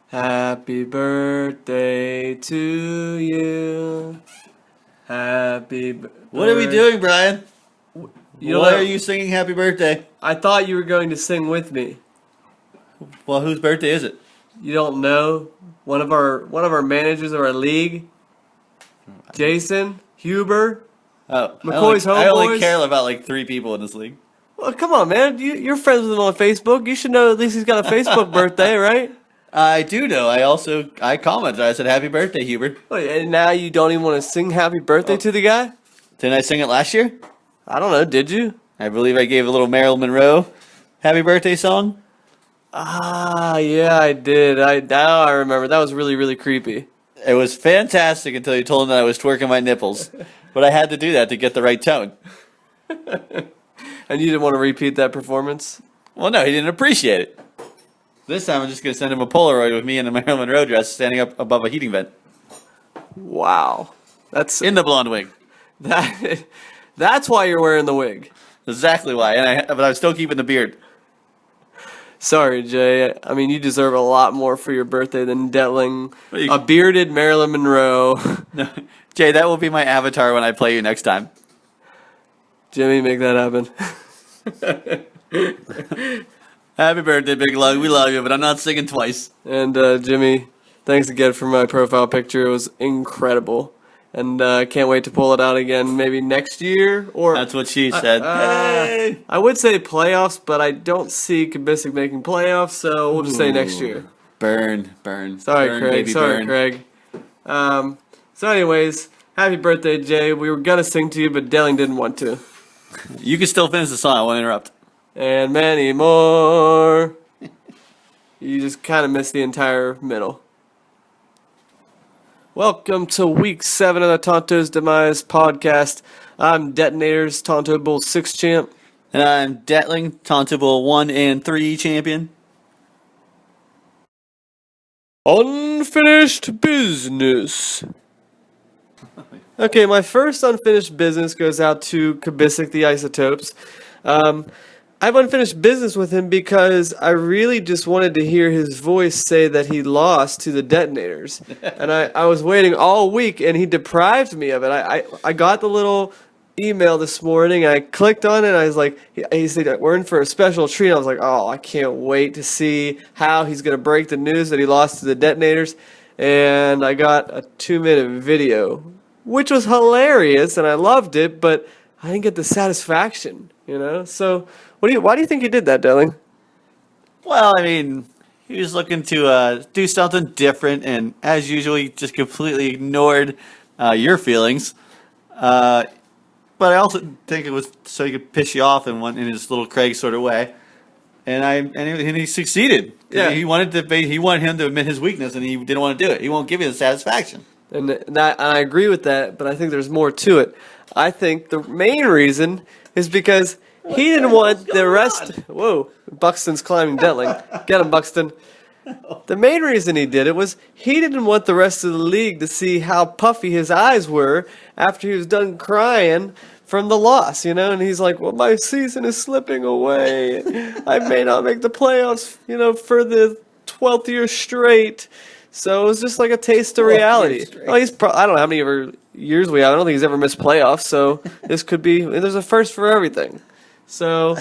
Happy birthday to you. What are we doing, Brian? You Why know, are you singing happy birthday? I thought you were going to sing with me. Well, whose birthday is it? You don't know? One of our managers of our league, Jason Huber. Oh, McCoy's I only homeboys? care about like 3 people in this league. Well, come on, man. You're friends with him on Facebook. You should know at least he's got a Facebook birthday, right? I do know. I commented. I said happy birthday, Hubert. Wait, and now you don't even want to sing happy birthday to the guy? Didn't I sing it last year? I don't know. Did you? I believe I gave a little Marilyn Monroe happy birthday song. Ah, yeah, I did. Now I remember. That was really, really creepy. It was fantastic until you told him that I was twerking my nipples. But I had to do that to get the right tone. And you didn't want to repeat that performance? Well, no, he didn't appreciate it. This time I'm just going to send him a Polaroid with me in a Marilyn Monroe dress standing up above a heating vent. Wow. That's In the blonde wig. that. That's why you're wearing the wig. Exactly why. But I'm still keeping the beard. Sorry, Jay. I mean, you deserve a lot more for your birthday than Detling, What are you- a bearded Marilyn Monroe. No, Jay, that will be my avatar when I play you next time. Jimmy, make that happen. Happy birthday, Big Lug. We love you, but I'm not singing twice. And Jimmy, thanks again for my profile picture. It was incredible. And can't wait to pull it out again maybe next year. Or That's what she said. Hey! I would say playoffs, but I don't see Kabisik making playoffs, so we'll just say next year. Burn. Sorry, Burn, Craig. baby, Sorry, burn. Craig. So anyways, happy birthday, Jay. We were going to sing to you, but Delling didn't want to. You can still finish the song. I won't interrupt. And many more. You just kind of missed the entire middle. Welcome to week 7 of the Tonto's Demise podcast. I'm Detonators, Tonto Bull 6 champ. And I'm Detling, Tontable 1 and 3 champion. Unfinished business. Okay, my first unfinished business goes out to Kabisik the Isotopes. I have unfinished business with him because I really just wanted to hear his voice say that he lost to the Detonators. And I was waiting all week, and he deprived me of it. I got the little email this morning. I clicked on it, and I was like, he said, we're in for a special treat. I was like, oh, I can't wait to see how he's going to break the news that he lost to the Detonators. And I got a 2-minute video, which was hilarious, and I loved it, but I didn't get the satisfaction, you know? So why do you think he did that, Delling? Well, I mean, he was looking to do something different, and as usual, he just completely ignored your feelings. But I also think it was so he could piss you off in his little Craig sort of way. And he succeeded. Yeah. He wanted him to admit his weakness, and he didn't want to do it. He won't give you the satisfaction. And I agree with that, but I think there's more to it. I think the main reason is because he didn't want the rest. Whoa, Buxton's climbing Detling. Get him, Buxton. The main reason he did it was he didn't want the rest of the league to see how puffy his eyes were after he was done crying from the loss, you know? And he's like, well, my season is slipping away. I may not make the playoffs, you know, for the 12th year straight. So it was just like a taste of reality. Well, I don't know how many years we have. I don't think he's ever missed playoffs. So this could be, there's a first for everything. So,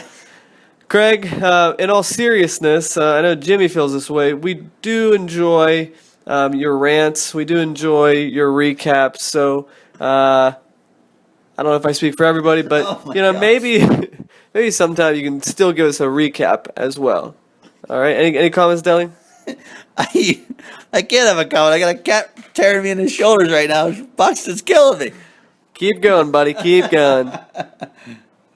Craig, in all seriousness, I know Jimmy feels this way. We do enjoy your rants. We do enjoy your recaps. So, I don't know if I speak for everybody, but maybe sometime you can still give us a recap as well. All right. Any comments, Delling? I can't have a comment. I got a cat tearing me in the shoulders right now. Buxton's killing me. Keep going, buddy. Keep going.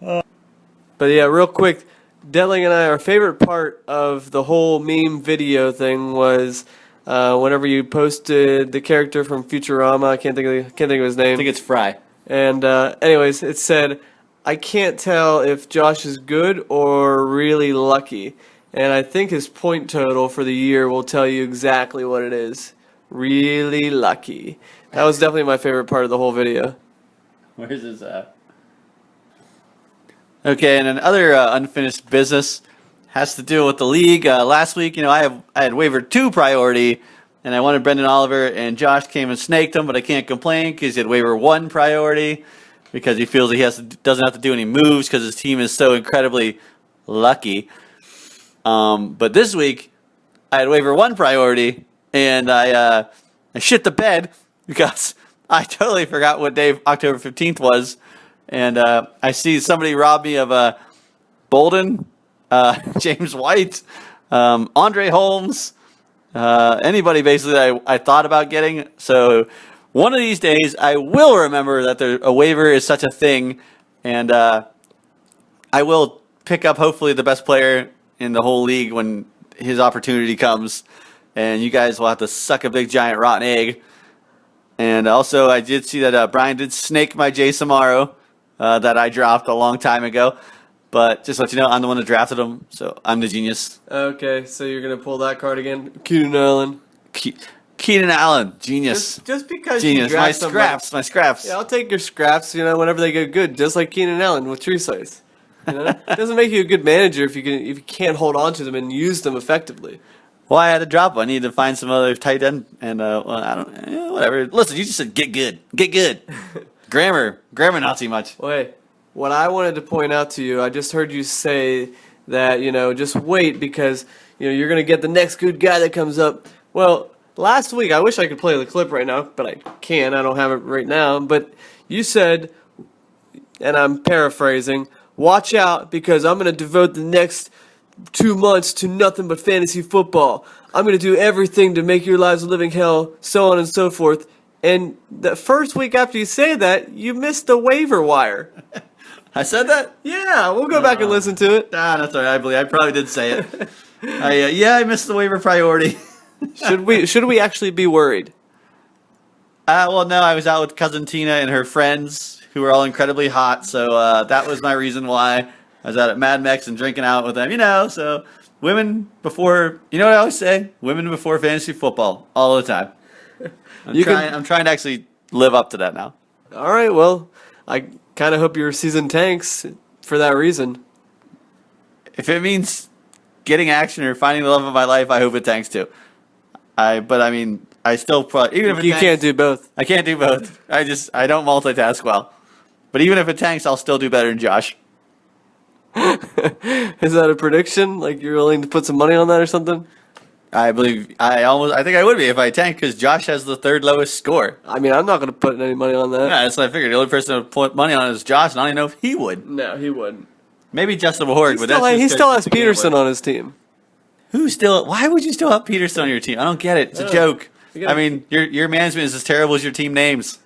But yeah, real quick, Detling and I, our favorite part of the whole meme video thing was whenever you posted the character from Futurama. I can't think of his name. I think it's Fry. And anyways, it said, I can't tell if Josh is good or really lucky. And I think his point total for the year will tell you exactly what it is. Really lucky. That was definitely my favorite part of the whole video. Where's his Okay, and another unfinished business has to do with the league. Last week, I had waiver 2 priority, and I wanted Brendan Oliver, and Josh came and snaked him, but I can't complain because he had waiver 1 priority because he feels he doesn't have to do any moves because his team is so incredibly lucky. But this week, I had waiver 1 priority, and I shit the bed because I totally forgot what day October 15th was, and I see somebody rob me of Bolden, James White, Andre Holmes, anybody basically that I thought about getting. So one of these days, I will remember that a waiver is such a thing, and I will pick up hopefully the best player in the whole league when his opportunity comes, and you guys will have to suck a big giant rotten egg. And also, I did see that Brian did snake my Jay Samaro that I dropped a long time ago. But just to let you know, I'm the one that drafted him, so I'm the genius. Okay, so you're going to pull that card again? Keenan Allen. Keenan Allen, genius. Just because genius. you draft My scraps. Yeah, I'll take your scraps, whenever they get good, just like Keenan Allen with tree slice. It doesn't make you a good manager if you can't hold on to them and use them effectively. Well, I had to drop one. I needed to find some other tight end, and I don't, whatever. Listen, you just said get good. grammar, not too much. Wait, what I wanted to point out to you, I just heard you say that just wait because you're gonna get the next good guy that comes up. Well, last week I wish I could play the clip right now, but I can't. I don't have it right now. But you said, and I'm paraphrasing, watch out because I'm gonna devote the next 2 months to nothing but fantasy football. I'm going to do everything to make your lives a living hell, so on and so forth. And the first week after you say that, you missed the waiver wire. I said that? Yeah, we'll go back and listen to it. That's all right. I believe I probably did say it. I missed the waiver priority. Should we actually be worried? Well, no, I was out with cousin Tina and her friends who were all incredibly hot, so that was my reason why. I was out at Mad Mex and drinking out with them, so women before, what I always say? Women before fantasy football, all the time. I'm trying to actually live up to that now. All right, well, I kind of hope your season tanks for that reason. If it means getting action or finding the love of my life, I hope it tanks too. I still probably, even if it tanks, can't do both. I can't do both. I don't multitask well. But even if it tanks, I'll still do better than Josh. Is that a prediction? Like you're willing to put some money on that or something? I think I would be if I tanked because Josh has the 3rd lowest score. I'm not going to put any money on that. Yeah, that's what I figured. The only person to put money on is Josh, and I don't even know if he would. No, he wouldn't. Maybe Justin Wahorg, but he still has Peterson on his team. Why would you still have Peterson on your team? I don't get it. It's a joke. Your management is as terrible as your team names.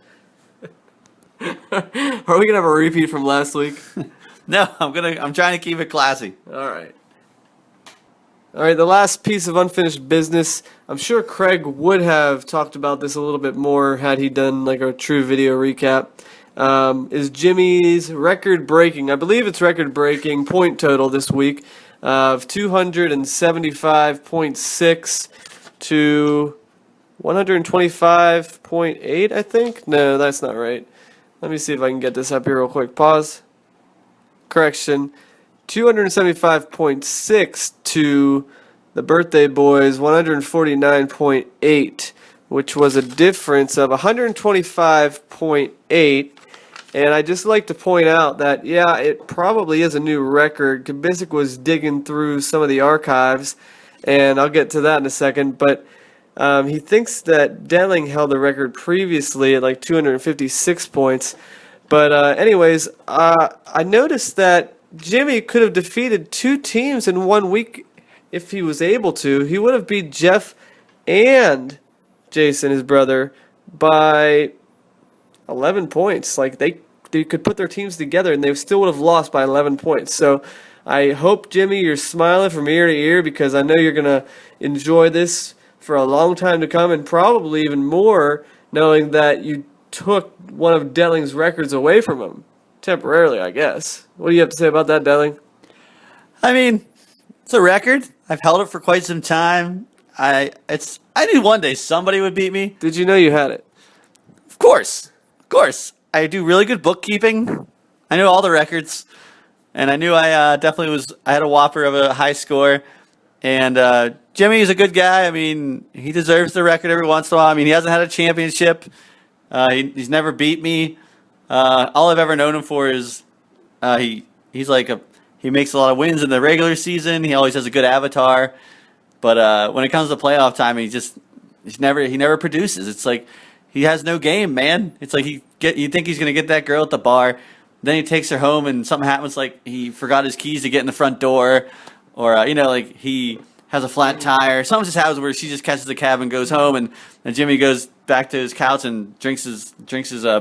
Are we gonna have a repeat from last week? No, I'm trying to keep it classy. All right. The last piece of unfinished business. I'm sure Craig would have talked about this a little bit more had he done like a true video recap. Is Jimmy's record-breaking, I believe it's record-breaking point total this week of 275.6 to 125.8, I think? No, that's not right. Let me see if I can get this up here real quick. Pause. Correction. 275.6 to the birthday boys, 149.8, which was a difference of 125.8. And I just like to point out that, yeah, it probably is a new record. Kabisic was digging through some of the archives, and I'll get to that in a second. But he thinks that Delling held the record previously at like 256 points. But anyways, I noticed that Jimmy could have defeated 2 teams in 1 week if he was able to. He would have beat Jeff and Jason, his brother, by 11 points. Like they could put their teams together and they still would have lost by 11 points. So I hope, Jimmy, you're smiling from ear to ear because I know you're going to enjoy this for a long time to come and probably even more knowing that you took one of Delling's records away from him. Temporarily, I guess. What do you have to say about that, Delling? It's a record. I've held it for quite some time. I knew one day somebody would beat me. Did you know you had it? Of course. I do really good bookkeeping. I know all the records. and I knew I definitely was. I had a whopper of a high score, and Jimmy is a good guy. I mean, he deserves the record every once in a while. I mean, he hasn't had a championship. He's never beat me. All I've ever known him for is he's like he makes a lot of wins in the regular season. He always has a good avatar, but when it comes to playoff time, he never produces. It's like he has no game, man. It's like you think he's gonna get that girl at the bar, then he takes her home and something happens, like he forgot his keys to get in the front door, or like he has a flat tire. Something just happens where she just catches the cab and goes home, and Jimmy goes back to his couch and drinks his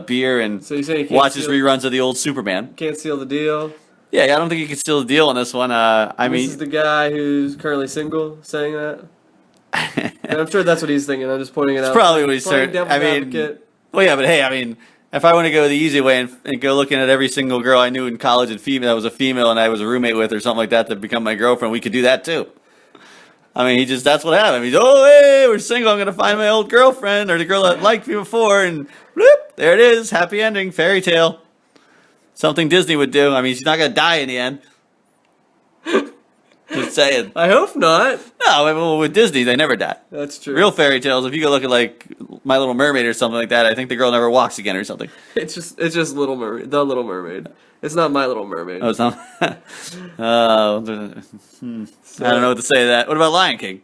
beer and So you say you can't watches steal- resumes of the old Superman. Can't seal the deal. Yeah, I don't think he can steal the deal on this one. I This mean, is the guy who's currently single saying that. And I'm sure that's what he's thinking. I'm just pointing it out. probably what he's Playing saying. devil's I mean, advocate. well, yeah, but hey, I mean, if I want to go the easy way and go looking at every single girl I knew in college and female that was a female and I was a roommate with or something like that to become my girlfriend, we could do that too. I mean, that's what happened. He's, oh, hey, we're single. I'm going to find my old girlfriend or the girl that liked me before. And whoop, there it is. Happy ending. Fairy tale. Something Disney would do. I mean, she's not going to die in the end. Just saying. I hope not. No, well, with Disney, they never die. That's true. Real fairy tales, if you go look at like My Little Mermaid or something like that, I think the girl never walks again or something. It's just Little Mermaid. The Little Mermaid. It's not My Little Mermaid. Oh, it's not. I don't know what to say to that. What about Lion King?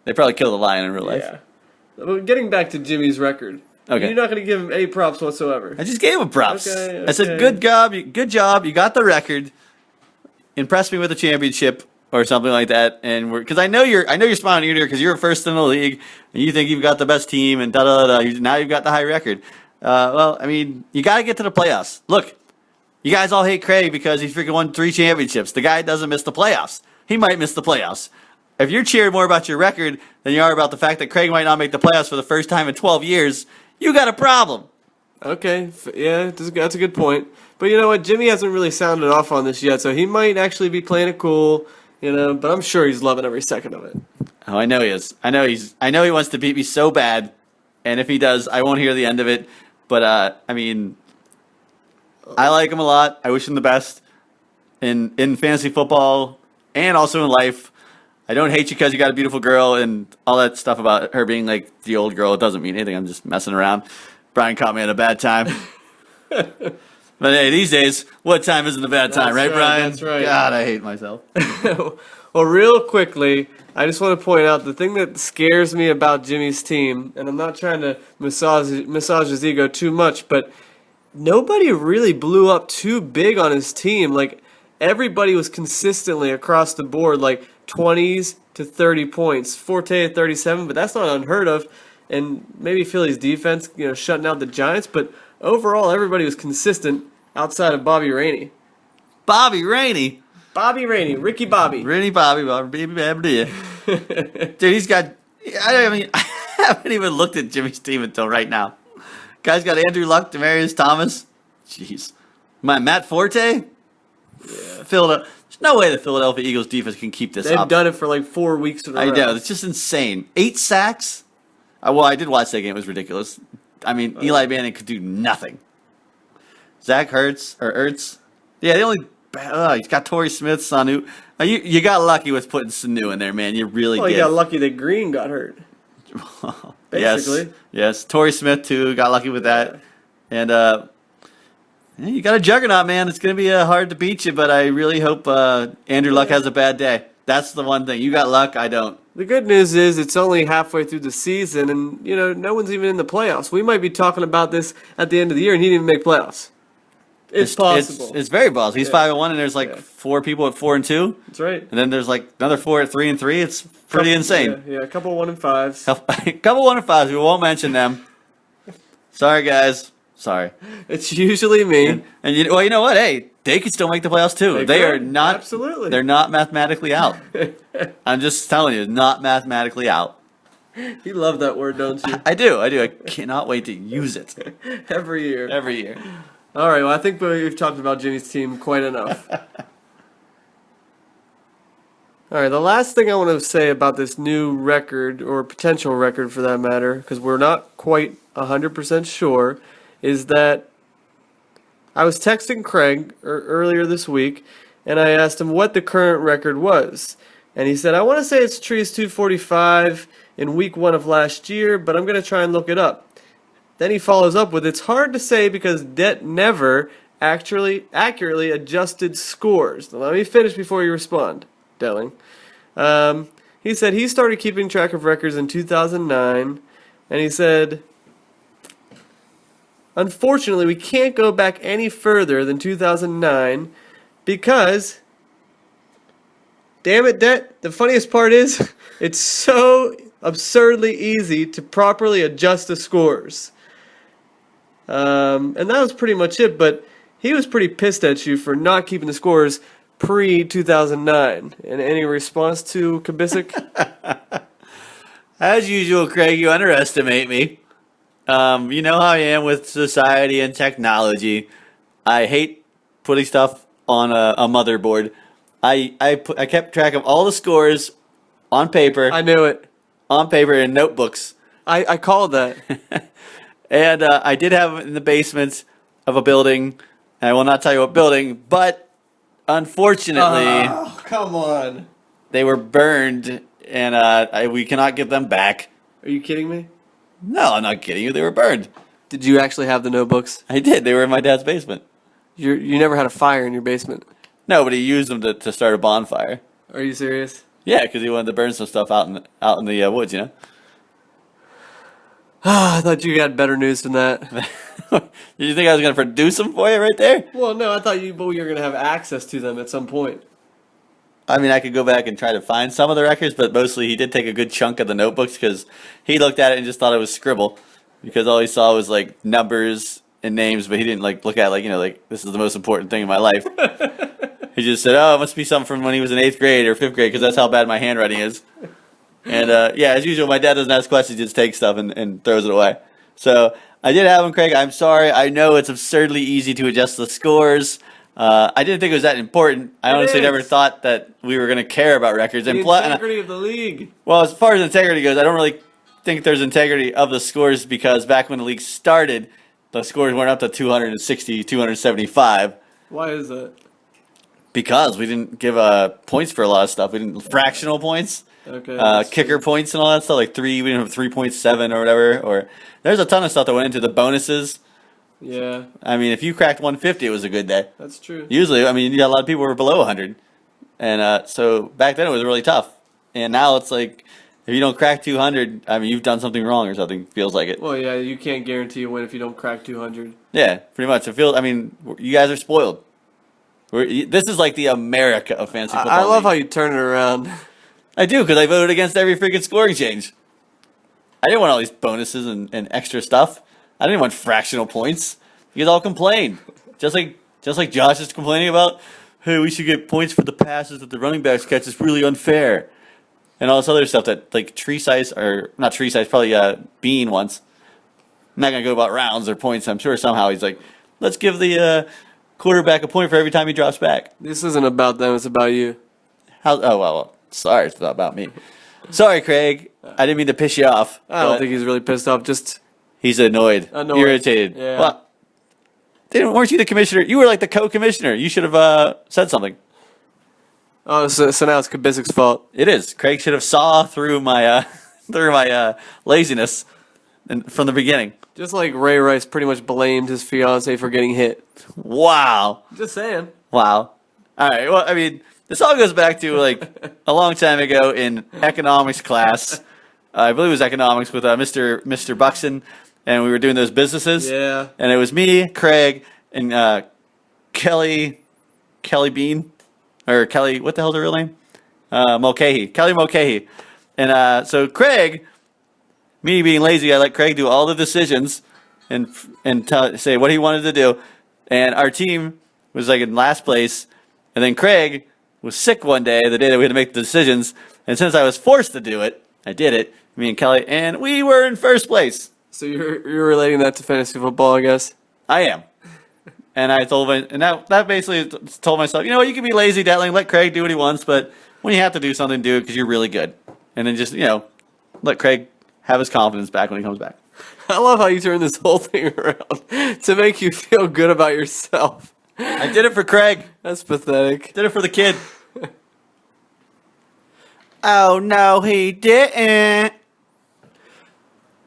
They probably killed a lion in real life. Yeah. But getting back to Jimmy's record. Okay. You're not going to give him any props whatsoever. I just gave him props. Okay, I said, okay. good job. You got the record. Impress me with a championship or something like that. And because I know you're smiling ear to ear because you're first in the league and you think you've got the best team and da da da. Now you've got the high record. Well, I mean, you got to get to the playoffs. Look, you guys all hate Craig because he freaking won 3 championships. The guy doesn't miss the playoffs. He might miss the playoffs. If you're cheering more about your record than you are about the fact that Craig might not make the playoffs for the first time in 12 years, you got a problem. Okay, yeah, that's a good point. But you know what? Jimmy hasn't really sounded off on this yet, so he might actually be playing it cool, but I'm sure he's loving every second of it. Oh, I know he is. I know he wants to beat me so bad, and if he does, I won't hear the end of it. But I mean, I like him a lot. I wish him the best in fantasy football and also in life. I don't hate you because you got a beautiful girl and all that stuff about her being like the old girl. It doesn't mean anything. I'm just messing around. Brian caught me at a bad time. But hey, these days, what time isn't a bad time, right, Brian? That's right. God, I hate myself. Well, real quickly, I just want to point out the thing that scares me about Jimmy's team, and I'm not trying to massage his ego too much, but nobody really blew up too big on his team. Like, everybody was consistently across the board, like 20s to 30 points. Forte at 37, but that's not unheard of. And maybe Philly's defense, shutting out the Giants, but overall, everybody was consistent outside of Bobby Rainey. Bobby Rainey. Bobby Rainey, Ricky Bobby. Rainey Bobby, baby. Dude, he's got. I mean, I haven't even looked at Jimmy's team until right now. Guy's got Andrew Luck, Demaryius Thomas. Jeez. Matt Forte? Yeah. There's no way the Philadelphia Eagles defense can keep this They've up. done it for like 4 weeks in a row. I know. It's just insane. 8 sacks? Well, I did watch that game. It was ridiculous. I mean, Eli Manning could do nothing. Zach Ertz. Yeah, the only. He's got Torrey Smith, Sanu. You got lucky with putting Sanu in there, man. You really Well, did. you got lucky that Green got hurt. Basically. Yes. Torrey Smith, too. Got lucky with that. And you got a juggernaut, man. It's going to be hard to beat you, but I really hope Andrew Luck has a bad day. That's the one thing. You got luck. I don't. The good news is it's only halfway through the season, and, no one's even in the playoffs. We might be talking about this at the end of the year, and he didn't even make playoffs. It's possible. It's very possible. He's 5-1, and there's 4 people at 4-2. That's right. And then there's another 4 at 3-3. It's pretty insane. Yeah, a couple 1-5s. A couple 1-5s. We won't mention them. Sorry, guys. Sorry. It's usually me. And you know what? Hey, they could still make the playoffs too. They are not. Absolutely. They're not mathematically out. I'm just telling you, not mathematically out. You love that word, don't you? I do. I cannot wait to use it Every year. every year. All right, well, I think we've talked about Jimmy's team quite enough. All right, the last thing I want to say about this new record, or potential record for that matter, because we're not quite 100% sure, is that I was texting Craig earlier this week, and I asked him what the current record was. And he said, I want to say it's Trees 245 in week 1 of last year, but I'm going to try and look it up. Then he follows up with, it's hard to say because Det never actually accurately adjusted scores. Now, let me finish before you respond, Delling. He said he started keeping track of records in 2009, and he said, unfortunately, we can't go back any further than 2009 because, damn it, Det, the funniest part is it's so absurdly easy to properly adjust the scores. And that was pretty much it, but he was pretty pissed at you for not keeping the scores pre-2009. And any response to Kubisic? As usual, Craig, you underestimate me. You know how I am with society and technology. I hate putting stuff on a motherboard. I kept track of all the scores on paper. I knew it. On paper in notebooks. I called that. And I did have them in the basement of a building. And I will not tell you what building, but unfortunately, Oh, come on. they were burned, and we cannot get them back. Are you kidding me? No, I'm not kidding you. They were burned. Did you actually have the notebooks? I did. They were in my dad's basement. You never had a fire in your basement. No, but he used them to start a bonfire. Are you serious? Yeah, because he wanted to burn some stuff out in the woods, you know. I thought you had better news than that. Did you think I was going to produce them for you right there? Well, no, I thought you were going to have access to them at some point. I mean, I could go back and try to find some of the records, but mostly he did take a good chunk of the notebooks because he looked at it and just thought it was scribble, because all he saw was like numbers and names, but he didn't like look at like this is the most important thing in my life. He just said, "Oh, it must be something from when he was in 8th grade or 5th grade," because that's how bad my handwriting is. And yeah, as usual, my dad doesn't ask questions; he just takes stuff and throws it away. So I did have him, Craig. I'm sorry. I know it's absurdly easy to adjust the scores. I didn't think it was that important. I honestly never thought that we were going to care about records. The integrity of the league. Well, as far as integrity goes, I don't really think there's integrity of the scores, because back when the league started, the scores went up to 260, 275. Why is that? Because we didn't give points for a lot of stuff. We didn't fractional points, Okay. kicker points, and all that stuff. Like we didn't have 3.7 or whatever. Or there's a ton of stuff that went into the bonuses. Yeah, I mean, if you cracked 150, it was a good day. that's true. Usually, I mean, you got a lot of people who were below 100, and so back then it was really tough. And now it's like, if you don't crack 200, I mean, you've done something wrong or something. Feels like it. Well, yeah, you can't guarantee a win if you don't crack 200. Yeah, pretty much. I mean, you guys are spoiled. This is like the America of fantasy football. I love how league. you turn it around. I do, because I voted against every freaking scoring change. I didn't want all these bonuses and extra stuff. I didn't want fractional points. You guys all complain. Just like Josh is complaining about, hey, we should get points for the passes that the running backs catch. It's really unfair. And all this other stuff that, like, probably Bean wants. I'm not going to go about rounds or points. I'm sure somehow he's like, let's give the quarterback a point for every time he drops back. This isn't about them, it's about you. Well, sorry, it's not about me. Sorry, Craig. I didn't mean to piss you off. I don't but think he's really pissed off, just he's annoyed. Irritated. Yeah. Well, weren't you the commissioner? You were like the co-commissioner. You should have said something. Oh, so now it's Kubisic's fault. It is. Craig should have saw through my laziness from the beginning. Just like Ray Rice pretty much blamed his fiance for getting hit. Wow. Just saying. Wow. All right. Well, I mean, this all goes back to like a long time ago in economics class. I believe it was economics with Mr. Buxton, and we were doing those businesses. Yeah. And it was me, Craig, and Kelly Bean, or Kelly. What the hell's her real name? Mulcahy. Kelly Mulcahy. And so Craig, me being lazy, I let Craig do all the decisions and say what he wanted to do. And our team was like in last place. And then Craig was sick one day, the day that we had to make the decisions. And since I was forced to do it, I did it. Me and Kelly, and we were in first place. So you're relating that to fantasy football, I guess? I am. And I told that basically told myself, you know what, you can be lazy, Detling, let Craig do what he wants, but when you have to do something, do it because you're really good. And then just, let Craig have his confidence back when he comes back. I love how you turn this whole thing around to make you feel good about yourself. I did it for Craig. That's pathetic. Did it for the kid. Oh, no, he didn't.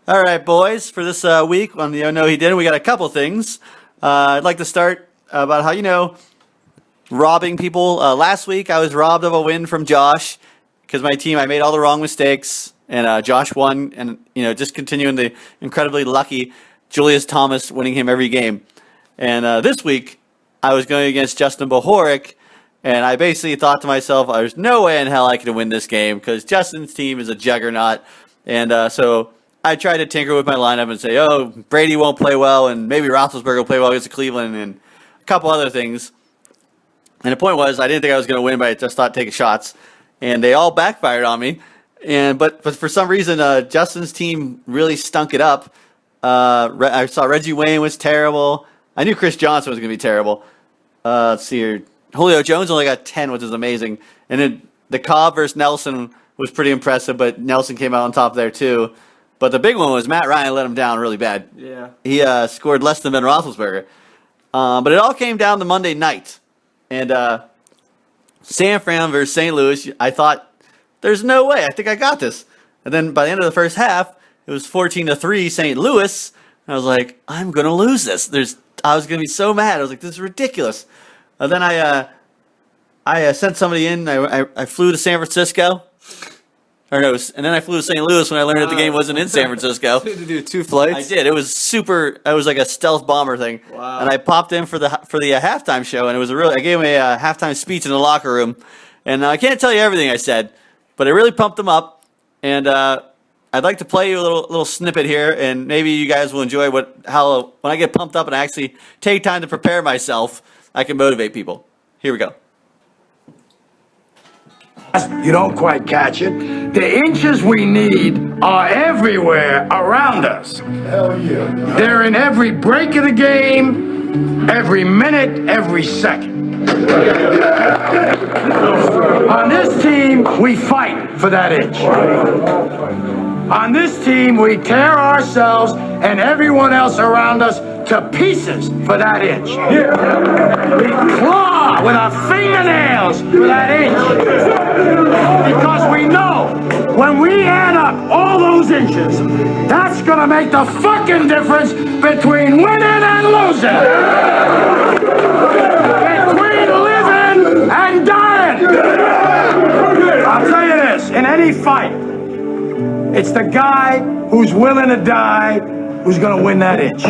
All right, boys, for this week on the Oh No He Didn't, we got a couple things. I'd like to start about how, robbing people. Last week, I was robbed of a win from Josh because my team, I made all the wrong mistakes, and Josh won, and, just continuing the incredibly lucky Julius Thomas winning him every game. And this week, I was going against Justin Bohoric, and I basically thought to myself, there's no way in hell I could win this game because Justin's team is a juggernaut. And so I tried to tinker with my lineup and say, oh, Brady won't play well, and maybe Roethlisberger will play well against Cleveland, and a couple other things. And the point was, I didn't think I was going to win, but I just thought taking shots. And they all backfired on me. But for some reason, Justin's team really stunk it up. I saw Reggie Wayne was terrible. I knew Chris Johnson was going to be terrible. Let's see here. Julio Jones only got 10, which is amazing. And then the Cobb versus Nelson was pretty impressive, but Nelson came out on top there too. But the big one was Matt Ryan let him down really bad. Yeah. He scored less than Ben Roethlisberger. But it all came down to Monday night. And San Fran versus St. Louis, I thought, there's no way. I think I got this. And then by the end of the first half, it was 14-3 St. Louis. And I was like, I'm going to lose this. I was going to be so mad. I was like, this is ridiculous. And then I sent somebody in. I flew to San Francisco. And then I flew to St. Louis when I learned that the game wasn't in San Francisco. Did you do 2 flights? I did. It was like a stealth bomber thing. Wow. And I popped in for the halftime show, and it was I gave him a halftime speech in the locker room. And I can't tell you everything I said, but it really pumped them up. And I'd like to play you a little snippet here, and maybe you guys will enjoy how when I get pumped up and I actually take time to prepare myself, I can motivate people. Here we go. You don't quite catch it. The inches we need are everywhere around us. Hell yeah. They're in every break of the game, every minute, every second. On this team, we fight for that inch. On this team, we tear ourselves and everyone else around us to pieces for that inch. We claw with our fingernails for that inch. Because we know when we add up all those inches, that's gonna make the fucking difference between winning and losing. Between living and dying. I'll tell you this, in any fight, it's the guy who's willing to die who's going to win that inch.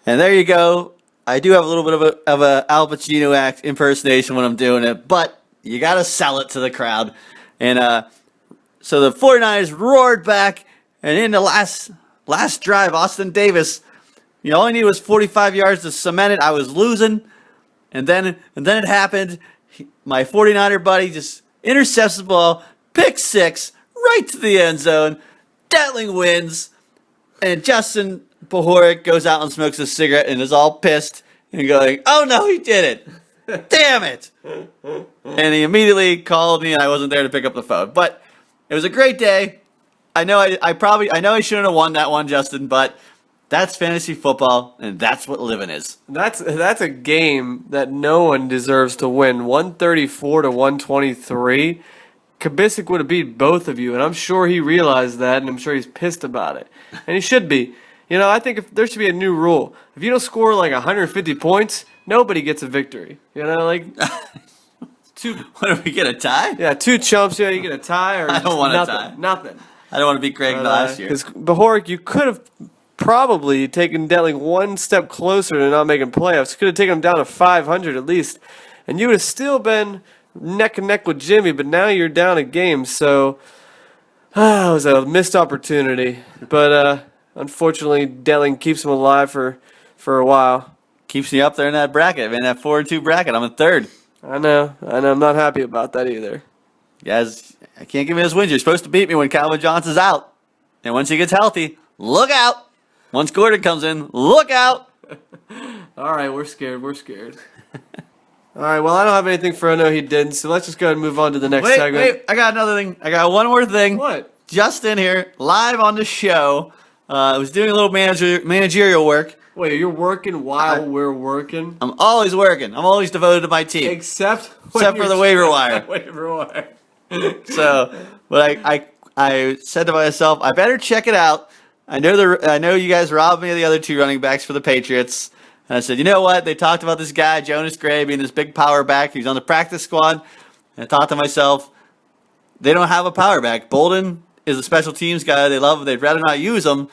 And there you go. I do have a little bit of a Al Pacino impersonation when I'm doing it, but you got to sell it to the crowd. And so the 49ers roared back, and in the last drive, Austin Davis, all I needed was 45 yards to cement it. I was losing, and then it happened. My 49er buddy just intercepts the ball, pick six, right to the end zone. Detling wins, and Justin Bohoric goes out and smokes a cigarette and is all pissed and going, "Oh no, he did it! Damn it!" And he immediately called me, and I wasn't there to pick up the phone. But it was a great day. I know I shouldn't have won that one, Justin, but that's fantasy football, and that's what living is. That's a game that no one deserves to win. 134-123. Kabisic would have beat both of you, and I'm sure he realized that, and I'm sure he's pissed about it. And he should be. I think there should be a new rule. If you don't score like 150 points, nobody gets a victory. Two. What, do we get a tie? Yeah, 2 chumps. You get a tie, or I don't want nothing, a tie. Nothing. I don't want to beat Greg last year. Because Bohoric, you could have probably taken Detling one step closer to not making playoffs. Could have taken him down to 500 at least, and you would have still been neck and neck with Jimmy, but now you're down a game, so it was a missed opportunity. But unfortunately, Detling keeps him alive for a while. Keeps me up there in that bracket, man. That 4-2 bracket. I'm in third. I know. I'm not happy about that either. Guys, I can't give me those wins. You're supposed to beat me when Calvin Johnson's out, and once he gets healthy, look out. Once Gordon comes in, look out. All right, we're scared. All right, well, I don't have anything for I know he didn't, so let's just go ahead and move on to the next segment. Wait, I got another thing. I got one more thing. What? just in here, live on the show. I was doing a little managerial work. Wait, you're working while we're working? I'm always working. I'm always devoted to my team. Except For the waiver wire. Waiver wire. So, but I said to myself, I better check it out. I know you guys robbed me of the other 2 running backs for the Patriots. And I said, you know what? They talked about this guy, Jonas Gray, being this big power back. He's on the practice squad. And I thought to myself, they don't have a power back. Bolden is a special teams guy. They love him. They'd rather not use him.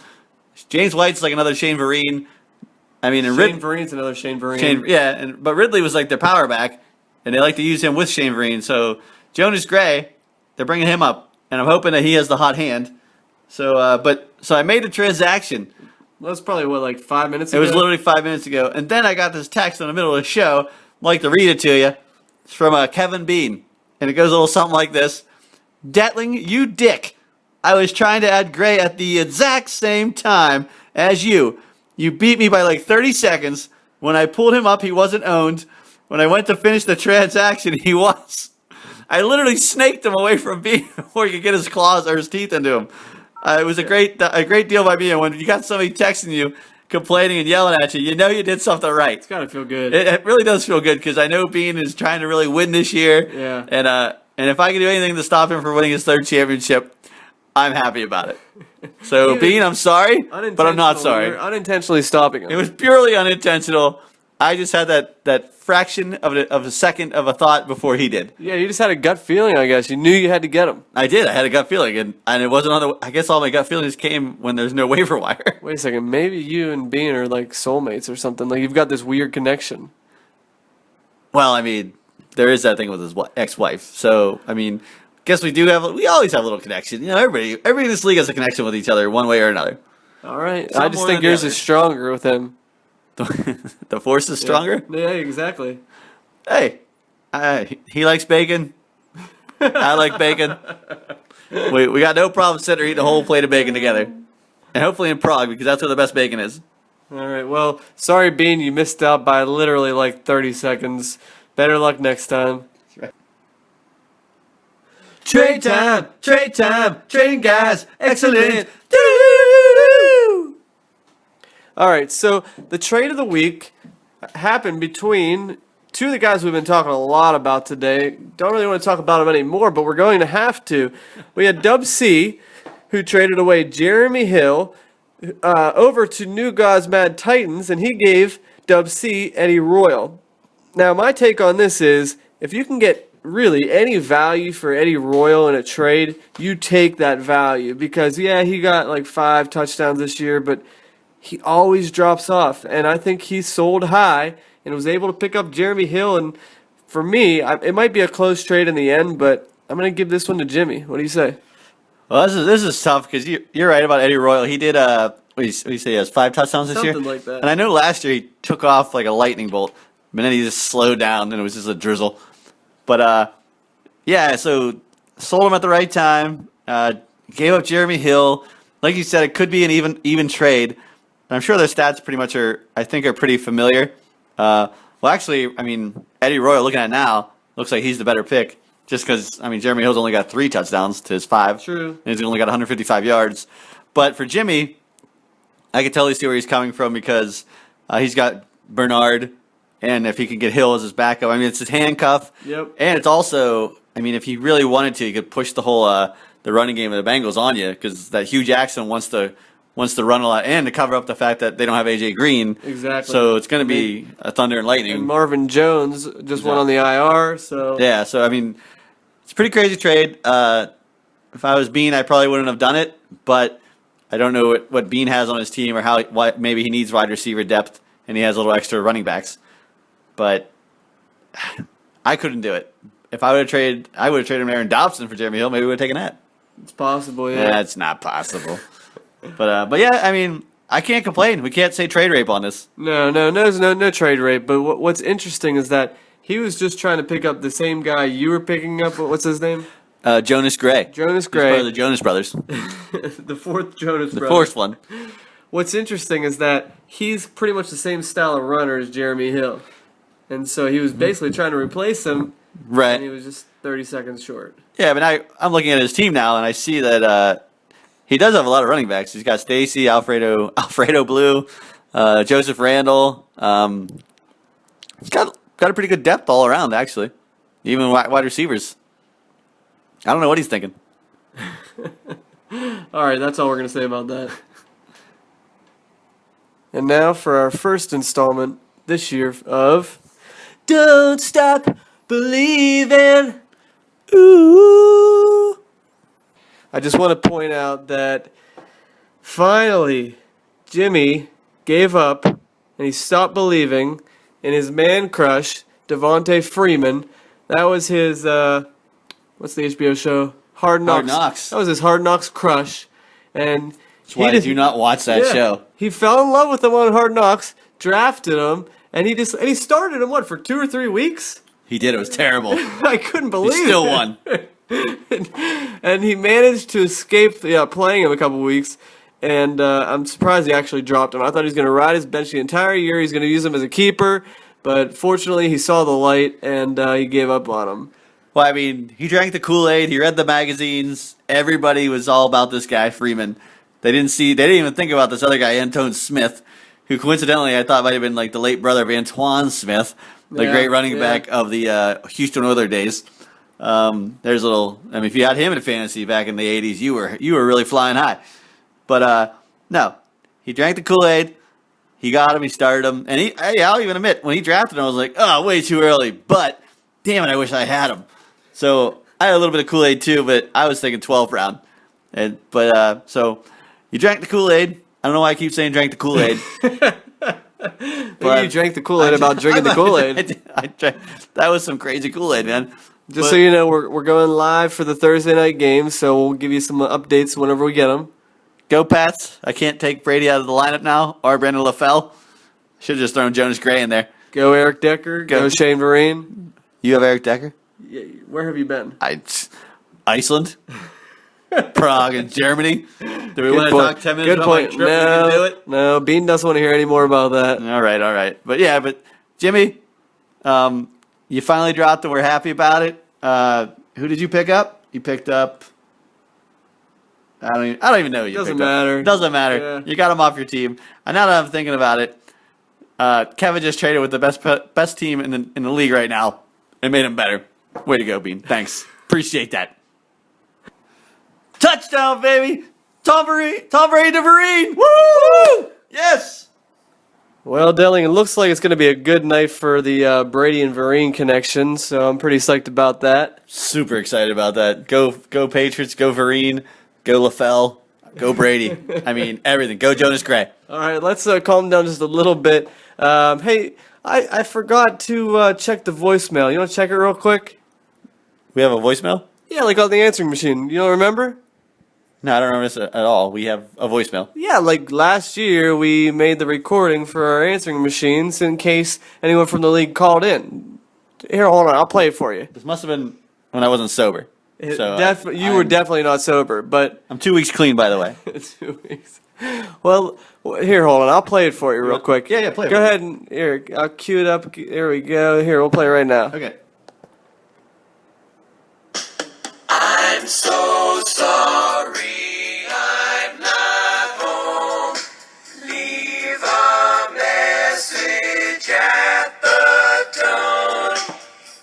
James White's like another Shane Vereen. I mean, and Shane Vereen's another Shane Vereen. but Ridley was like their power back, and they like to use him with Shane Vereen. So Jonas Gray, they're bringing him up, and I'm hoping that he has the hot hand. So, so I made a transaction. That was probably, like 5 minutes It ago? was literally 5 minutes ago, and then I got this text in the middle of the show. I'd like to read it to you. It's from Kevin Bean, and it goes a little something like this: Detling, you dick. I was trying to add Gray at the exact same time as you. You beat me by like 30 seconds. When I pulled him up, he wasn't owned. When I went to finish the transaction, he was. I literally snaked him away from Bean before he could get his claws or his teeth into him. It was a great deal by me. And when you got somebody texting you, complaining and yelling at you, you know you did something right. It's got to feel good. It really does feel good because I know Bean is trying to really win this year. Yeah. And if I can do anything to stop him from winning his 3rd championship, I'm happy about it. So, Bean, I'm sorry, but I'm not sorry. You're unintentionally stopping him. It was purely unintentional. I just had that fraction of a second of a thought before he did. Yeah, you just had a gut feeling, I guess. You knew you had to get him. I did. I had a gut feeling, and it wasn't on the. I guess all my gut feelings came when there's no waiver wire. Wait a second. Maybe you and Bean are like soulmates or something. Like you've got this weird connection. Well, I mean, there is that thing with his ex-wife. So, I mean, guess we always have a little connection. You know, everybody in this league has a connection with each other one way or another. All right. Some I just more think than the yours other. is stronger with him. The force is stronger. Yeah, exactly. Hey, he likes bacon. I like bacon. We got no problem sitting there eating a whole plate of bacon together. And hopefully in Prague, because that's where the best bacon is. All right. Well, sorry, Bean. You missed out by literally like 30 seconds. Better luck next time. Trade time, trading guys, excellent. All right. So the trade of the week happened between two of the guys we've been talking a lot about today. Don't really want to talk about them anymore, but we're going to have to. We had Dub C, who traded away Jeremy Hill over to New Gods Mad Titans, and he gave Dub C Eddie Royal. Now, my take on this is, if you can get really any value for Eddie Royal in a trade, you take that value. Because, yeah, he got like 5 touchdowns this year, but he always drops off. And I think he sold high and was able to pick up Jeremy Hill. And for me, it might be a close trade in the end, but I'm going to give this one to Jimmy. What do you say? Well, this is tough because you're right about Eddie Royal. He did what do you say? He has 5 touchdowns this year, Something like that. And I know last year he took off like a lightning bolt, but then he just slowed down and it was just a drizzle. But yeah, so sold him at the right time. Gave up Jeremy Hill. Like you said, it could be an even trade. And I'm sure their stats pretty much are pretty familiar. Well, actually, I mean, Eddie Royal, looking at it now, looks like he's the better pick. Just because, I mean, Jeremy Hill's only got 3 touchdowns to his 5. True. And he's only got 155 yards. But for Jimmy, I can totally see where he's coming from because he's got Bernard, and if he can get Hill as his backup, I mean, it's his handcuff. Yep. And it's also, I mean, if he really wanted to, he could push the whole the running game of the Bengals on you because that Hugh Jackson wants to run a lot and to cover up the fact that they don't have A.J. Green. Exactly. So it's going to be a thunder and lightning. And Marvin Jones just went on the IR, so... Yeah, so, I mean, it's a pretty crazy trade. If I was Bean, I probably wouldn't have done it, but I don't know what Bean has on his team or what maybe he needs wide receiver depth and he has a little extra running backs. But I couldn't do it. If I would have traded him Aaron Dobson for Jeremy Hill, maybe we would have taken that. It's possible, yeah. That's not possible. But yeah, I mean, I can't complain. We can't say trade rape on this. No trade rape. But what's interesting is that he was just trying to pick up the same guy you were picking up. What's his name? Jonas Gray. Jonas He's part Gray. of the Jonas Brothers. The fourth Jonas The brother. fourth one. What's interesting is that he's pretty much the same style of runner as Jeremy Hill. And so he was basically trying to replace him, Right. and he was just 30 seconds short. Yeah, but I'm looking at his team now, and I see that he does have a lot of running backs. He's got Stacy, Alfredo Blue, Joseph Randall. He's got a pretty good depth all around, actually. Even wide receivers. I don't know what he's thinking. All right, that's all we're going to say about that. And now for our first installment this year of Don't Stop Believing. Ooh. I just want to point out that finally Jimmy gave up and he stopped believing in his man crush, Devontae Freeman. That was his, what's the HBO show? Hard Knocks. Hard Knocks. That was his Hard Knocks crush. And That's why I do not watch that show. He fell in love with him on Hard Knocks, drafted him, and he started him, for 2 or 3 weeks? He did. It was terrible. I couldn't believe He still it. won. And he managed to escape playing him a couple weeks, and I'm surprised he actually dropped him. I thought he was going to ride his bench the entire year. He's going to use him as a keeper, but fortunately he saw the light, and he gave up on him. Well, I mean, he drank the Kool-Aid. He read the magazines. Everybody was all about this guy, Freeman. They didn't even think about this other guy, Antone Smith, who coincidentally I thought might have been like the late brother of Antoine Smith, the great running back of the Houston Oilers days. There's a little. I mean, if you had him in fantasy back in the '80s, you were really flying high. But no, he drank the Kool-Aid. He got him. He started him, and I'll even admit when he drafted him, I was like, oh, way too early. But damn it, I wish I had him. So I had a little bit of Kool-Aid too, but I was thinking 12th round. So you drank the Kool-Aid. I don't know why I keep saying drank the Kool-Aid. Maybe you drank the Kool-Aid about drinking the Kool-Aid. That was some crazy Kool-Aid, man. So you know, we're going live for the Thursday night games, so we'll give you some updates whenever we get them. Go Pats. I can't take Brady out of the lineup now, or Brandon LaFell. Should have just thrown Jonas Gray in there. Go Eric Decker. Go Shane Vereen. You have Eric Decker? Yeah, where have you been? Iceland, Prague, and Germany. Do we want to talk 10 minutes Good about point. my trip? We can do it? No, Bean doesn't want to hear any more about that. All right. But Jimmy, you finally dropped and we're happy about it. Who did you pick up? You picked up. I don't even know who you Doesn't picked up. matter. Doesn't matter. Yeah. You got him off your team. And now that I'm thinking about it, Kevin just traded with the best team in the league right now. It made him better. Way to go, Bean. Thanks. Appreciate that. Touchdown, baby! Tom Brady to Vereen! Woo! Yes! Well, Delling, it looks like it's going to be a good night for the Brady and Vereen connection, so I'm pretty psyched about that. Super excited about that. Go Patriots, go Vereen, go LaFell, go Brady. I mean, everything. Go Jonas Gray. All right, let's calm down just a little bit. Hey, I forgot to check the voicemail. You want to check it real quick? We have a voicemail? Yeah, like on the answering machine. You don't remember? No, I don't remember this at all. We have a voicemail. Yeah, like last year we made the recording for our answering machines in case anyone from the league called in. Here, hold on, I'll play it for you. This must have been when I wasn't sober. So You were definitely not sober, but I'm 2 weeks clean, by the way. 2 weeks. Well, here, hold on. I'll play it for you real quick. Yeah, play it. Go ahead and here, I'll cue it up. There we go. Here, we'll play it right now. Okay. I'm so sorry I'm not home. Leave a message at the tone,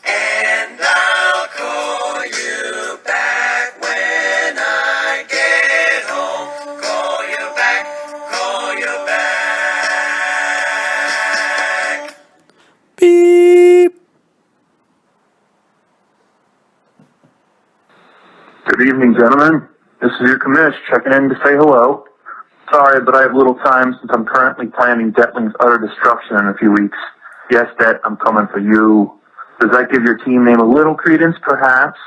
and I'll call you back when I get home. Call you back. Beep. Good evening, gentlemen. This is your commish checking in to say hello. Sorry, but I have little time since I'm currently planning Detling's utter destruction in a few weeks. Yes, Det, I'm coming for you. Does that give your team name a little credence, perhaps,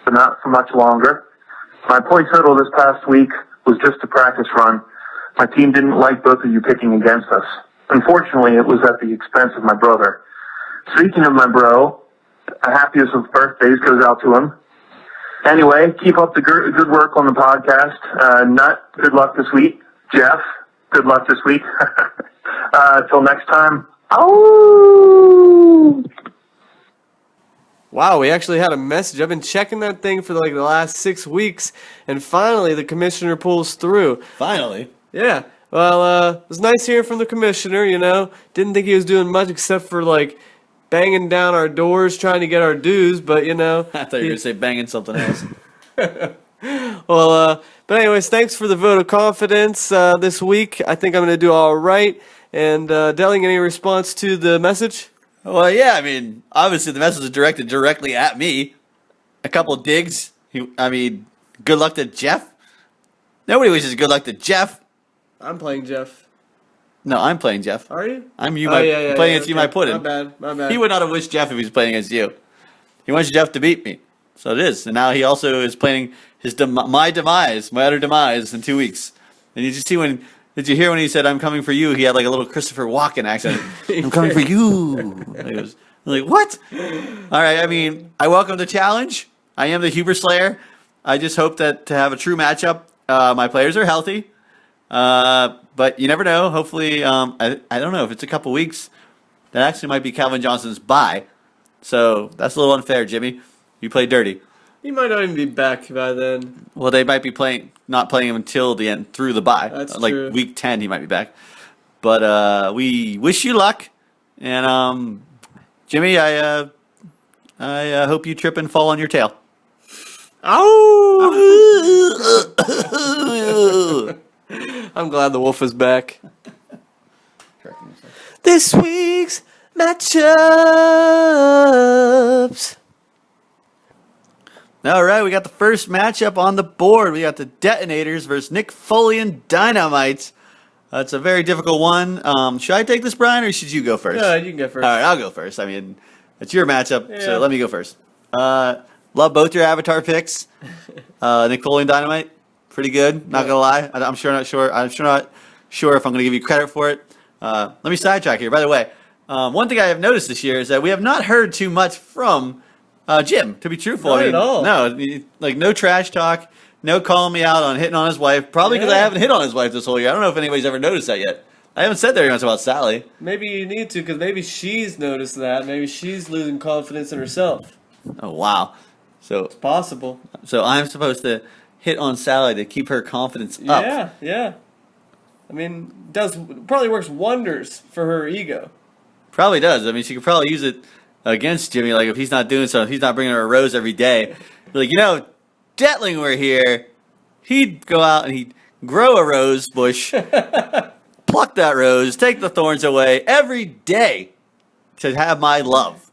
but not for much longer? My point total this past week was just a practice run. My team didn't like both of you picking against us. Unfortunately, it was at the expense of my brother. Speaking of my bro, a happiest of birthdays goes out to him. Anyway, keep up the good work on the podcast. Nut, good luck this week. Jeff, good luck this week. Till next time. Oh! Wow, we actually had a message. I've been checking that thing for like the last 6 weeks, and finally the commissioner pulls through. Finally. Yeah. Well, it was nice hearing from the commissioner, you know. Didn't think he was doing much except for, like, banging down our doors trying to get our dues, but, you know. I thought you were going to say banging something else. Well, but anyways, thanks for the vote of confidence this week. I think I'm going to do all right. And, Delling, any response to the message? Well, yeah, I mean, obviously the message is directed directly at me. A couple digs. Good luck to Jeff. Nobody wishes good luck to Jeff. I'm playing Jeff. No, I'm playing Jeff. Are you? I'm you. Yeah, Playing against you, okay. my pudding. My bad. He would not have wished Jeff if he was playing against you. He wants Jeff to beat me. So it is. And now he also is planning my utter demise in 2 weeks. And did you hear when he said, I'm coming for you? He had like a little Christopher Walken accent. I'm coming for you. I was like, what? All right. I mean, I welcome the challenge. I am the Huber Slayer. I just hope that to have a true matchup, my players are healthy. But you never know. Hopefully, I don't know if it's a couple weeks. That actually might be Calvin Johnson's bye. So that's a little unfair, Jimmy. You play dirty. He might not even be back by then. Well, they might be not playing him until the end, through the bye. That's like true. week 10, he might be back. But we wish you luck. And Jimmy, I hope you trip and fall on your tail. Oh! I'm glad the wolf is back. This week's matchups. All right, we got the first matchup on the board. We got the Detonators versus Nick Foley and Dynamite. It's a very difficult one. Should I take this, Brian, or should you go first? Yeah, you can go first. All right, I'll go first. I mean, it's your matchup, Yeah. so let me go first. Love both your Avatar picks. Nick Foley and Dynamite, pretty good. Not gonna lie, I'm not sure if I'm gonna give you credit for it. Let me sidetrack here. By the way, one thing I have noticed this year is that we have not heard too much from Jim. To be truthful, Not at all. No, like no trash talk, no calling me out on hitting on his wife. Probably because I Yeah. haven't hit on his wife this whole year. I don't know if anybody's ever noticed that yet. I haven't said very much about Sally. Maybe you need to, because maybe she's noticed that. Maybe she's losing confidence in herself. Oh wow! Possible. So I'm supposed to hit on Sally to keep her confidence up. Yeah. I mean, probably works wonders for her ego. Probably does. I mean, she could probably use it against Jimmy. Like if he's not doing something, if he's not bringing her a rose every day. Like, Detling were here, he'd go out and he'd grow a rose bush, pluck that rose, take the thorns away every day to have my love.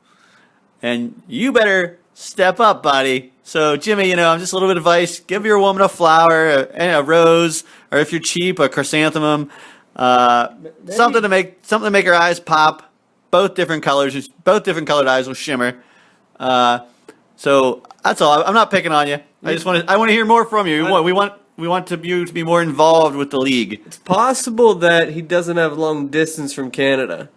And you better step up, buddy. So, Jimmy, just a little bit of advice. Give your woman a flower, a rose, or if you're cheap, a chrysanthemum. Something to make her eyes pop. Both different colors, both different colored eyes will shimmer. So that's all. I'm not picking on you. I want to hear more from you. We want you to be more involved with the league. It's possible that he doesn't have long distance from Canada.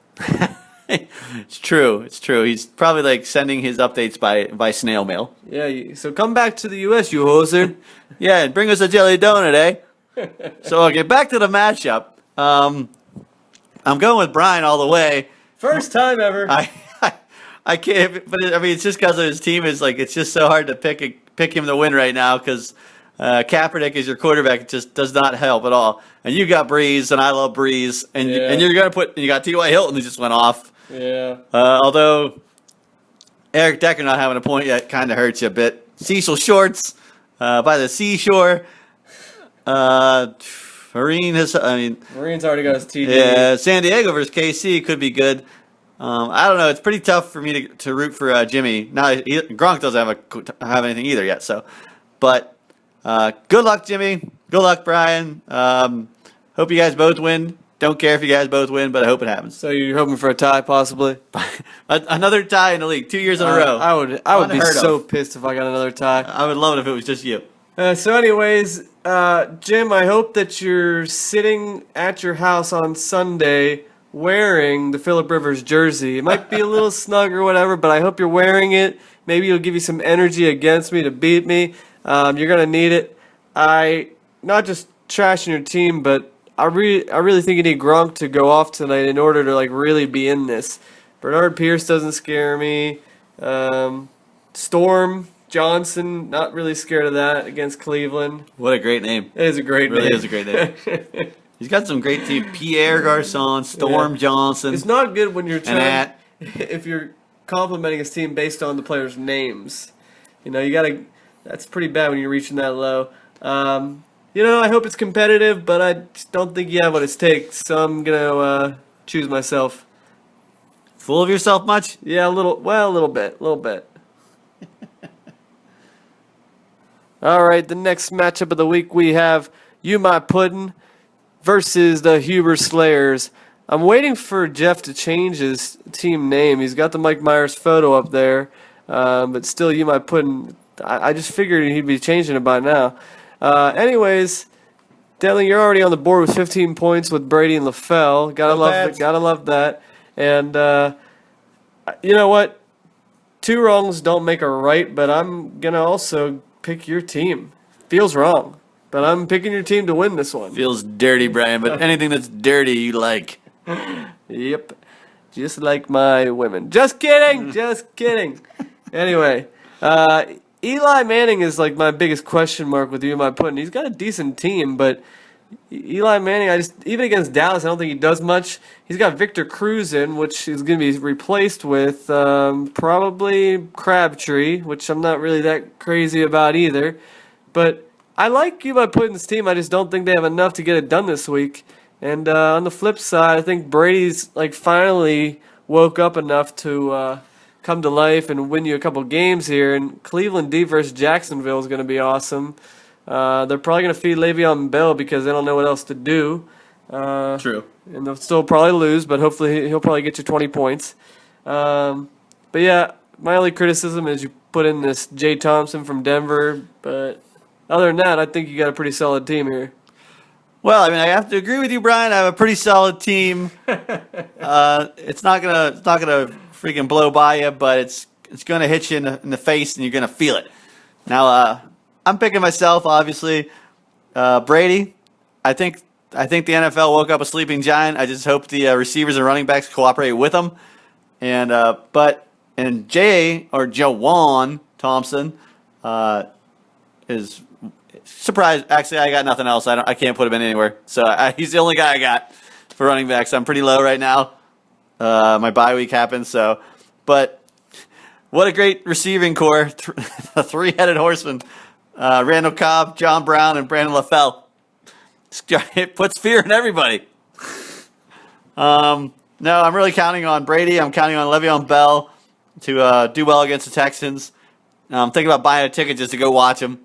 It's true. He's probably like sending his updates by snail mail. Yeah, so come back to the U.S., you hoser. Yeah, and bring us a jelly donut, eh? So okay, back to the matchup. I'm going with Brian all the way. First time ever. I can't, but it's just because of his team. It's just so hard to pick him to win right now because Kaepernick is your quarterback. It just does not help at all. And you got Breeze, and I love Breeze, and you got T.Y. Hilton who just went off. Yeah. Although Eric Decker not having a point yet kind of hurts you a bit. Cecil Shorts by the seashore. Marine's already got his TD. Yeah, San Diego versus KC could be good. I don't know. It's pretty tough for me to root for Jimmy. Now Gronk doesn't have anything either yet. So, but good luck, Jimmy. Good luck, Brian. Hope you guys both win. Don't care if you guys both win, but I hope it happens. So you're hoping for a tie, possibly? Another tie in the league, 2 years in a row. I would be so pissed if I got another tie. I would love it if it was just you. So anyways, Jim, I hope that you're sitting at your house on Sunday wearing the Phillip Rivers jersey. It might be a little snug or whatever, but I hope you're wearing it. Maybe it'll give you some energy against me to beat me. You're going to need it. Not just trashing your team, but I really think you need Gronk to go off tonight in order to really be in this. Bernard Pierce doesn't scare me. Storm Johnson, not really scared of that against Cleveland. What a great name. It is a great Really name. is a great name. He's got some great team. Pierre Garcon, Storm Yeah. Johnson. It's not good when you're And trying that. if you're complimenting his team based on the players' names. You gotta. That's pretty bad when you're reaching that low. I hope it's competitive, but I just don't think you have what it takes. So I'm gonna choose myself. Full of yourself much? Yeah, a little bit. All right, the next matchup of the week we have You My Puddin' versus the Huber Slayers. I'm waiting for Jeff to change his team name. He's got the Mike Myers photo up there, but still You My Puddin'. I just figured he'd be changing it by now. Anyways, Detling, you're already on the board with 15 points with Brady and LaFell. Gotta love that. And you know what? 2 wrongs don't make a right, but I'm gonna also pick your team. Feels wrong, but I'm picking your team to win this one. Feels dirty, Brian, but anything that's dirty you like. Yep, just like my women. Just kidding, just kidding. Anyway, Eli Manning is like my biggest question mark with You My Puddin'. He's got a decent team, but Eli Manning, even against Dallas, I don't think he does much. He's got Victor Cruz in, which is going to be replaced with probably Crabtree, which I'm not really that crazy about either. But I like You My Puddin's team. I just don't think they have enough to get it done this week. And on the flip side, I think Brady's finally woke up enough to come to life and win you a couple games here. And Cleveland D versus Jacksonville is going to be awesome. They're probably going to feed Le'Veon Bell because they don't know what else to do. True. And they'll still probably lose, but hopefully he'll probably get you 20 points. But yeah, my only criticism is you put in this Jay Thompson from Denver. But other than that, I think you got a pretty solid team here. Well, I have to agree with you, Brian. I have a pretty solid team. It's not gonna freaking blow by you, but it's gonna hit you in the face, and you're gonna feel it. Now, I'm picking myself, obviously. Brady, I think the NFL woke up a sleeping giant. I just hope the receivers and running backs cooperate with them. And Jawan Thompson is surprised. Actually, I got nothing else. I can't put him in anywhere. So he's the only guy I got for running backs. I'm pretty low right now. My bye week happened, but what a great receiving core! A 3-headed horseman. Randall Cobb, John Brown, and Brandon LaFell. It puts fear in everybody. No, I'm really counting on Brady. I'm counting on Le'Veon Bell to do well against the Texans. I'm thinking about buying a ticket just to go watch him.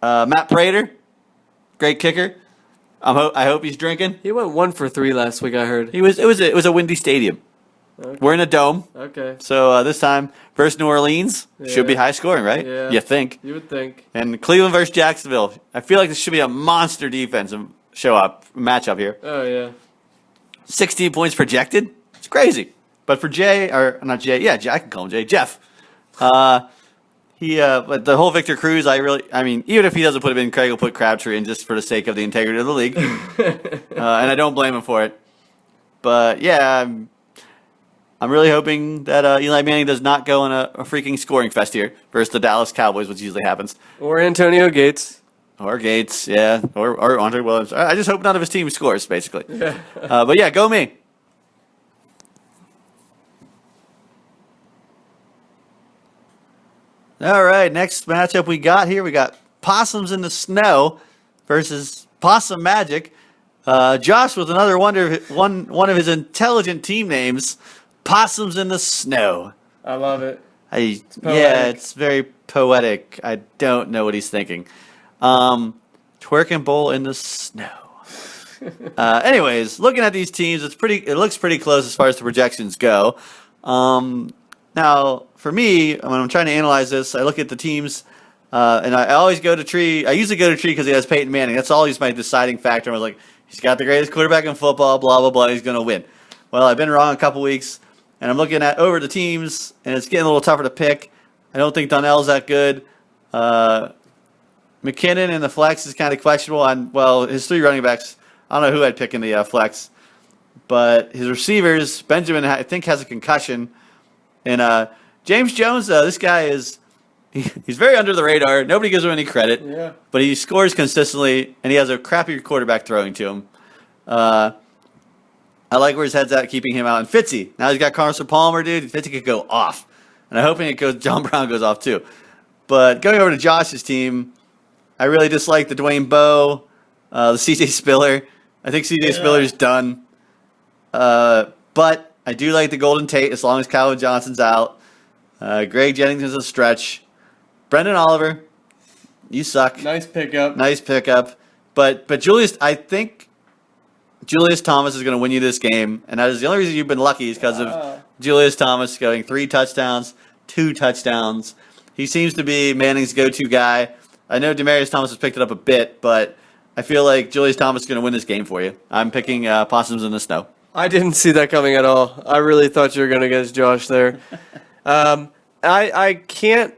Matt Prater, great kicker. I hope he's drinking. He went 1 for 3 last week, I heard. It was a windy stadium. Okay. We're in a dome. Okay. So this time versus New Orleans should be high scoring, right? Yeah. You think? You would think. And Cleveland versus Jacksonville. I feel like this should be a monster defensive matchup here. Oh, yeah. 16 points projected. It's crazy. But for Jay, or not Jay, yeah, I can call him Jay. Jeff. But the whole Victor Cruz, even if he doesn't put him in, Craig will put Crabtree in just for the sake of the integrity of the league. And I don't blame him for it. But yeah, I'm really hoping that Eli Manning does not go in a freaking scoring fest here versus the Dallas Cowboys, which usually happens. Or Antonio Gates. Or Gates, yeah. Or Andre Williams. I just hope none of his team scores, basically. But yeah, go me. All right, next matchup we got here. We got Possums in the Snow versus Possum Magic. Josh with another one of his intelligent team names, Possums in the Snow. I love it. It's very poetic. I don't know what he's thinking. Twerk and bowl in the snow. Anyways, looking at these teams, it looks pretty close as far as the projections go. Now, for me, when I'm trying to analyze this, I look at the teams, and I always go to Tree. I usually go to Tree because he has Peyton Manning. That's always my deciding factor. I was like, he's got the greatest quarterback in football, blah, blah, blah. He's going to win. Well, I've been wrong a couple weeks, and I'm looking at over the teams, and it's getting a little tougher to pick. I don't think Donnell's that good. McKinnon in the flex is kind of questionable. His 3 running backs, I don't know who I'd pick in the flex. But his receivers, Benjamin, I think, has a concussion. And James Jones, this guy is he's very under the radar. Nobody gives him any credit. Yeah. But he scores consistently, and he has a crappy quarterback throwing to him. I like where his head's at, keeping him out. And Fitzy, now he's got Carson Palmer, dude. Fitzy could go off. And I'm hoping John Brown goes off too. But going over to Josh's team, I really dislike the Dwayne Bowe, the CJ Spiller. I think CJ Spiller's done. But I do like the Golden Tate as long as Calvin Johnson's out. Greg Jennings is a stretch. Brendan Oliver, you suck. Nice pickup. Nice pickup. But Julius, I think Julius Thomas is going to win you this game. And that is the only reason you've been lucky is because of Julius Thomas going 3 touchdowns, 2 touchdowns. He seems to be Manning's go-to guy. I know Demaryius Thomas has picked it up a bit, but I feel like Julius Thomas is going to win this game for you. I'm picking Possums in the Snow. I didn't see that coming at all. I really thought you were going to against Josh there. I can't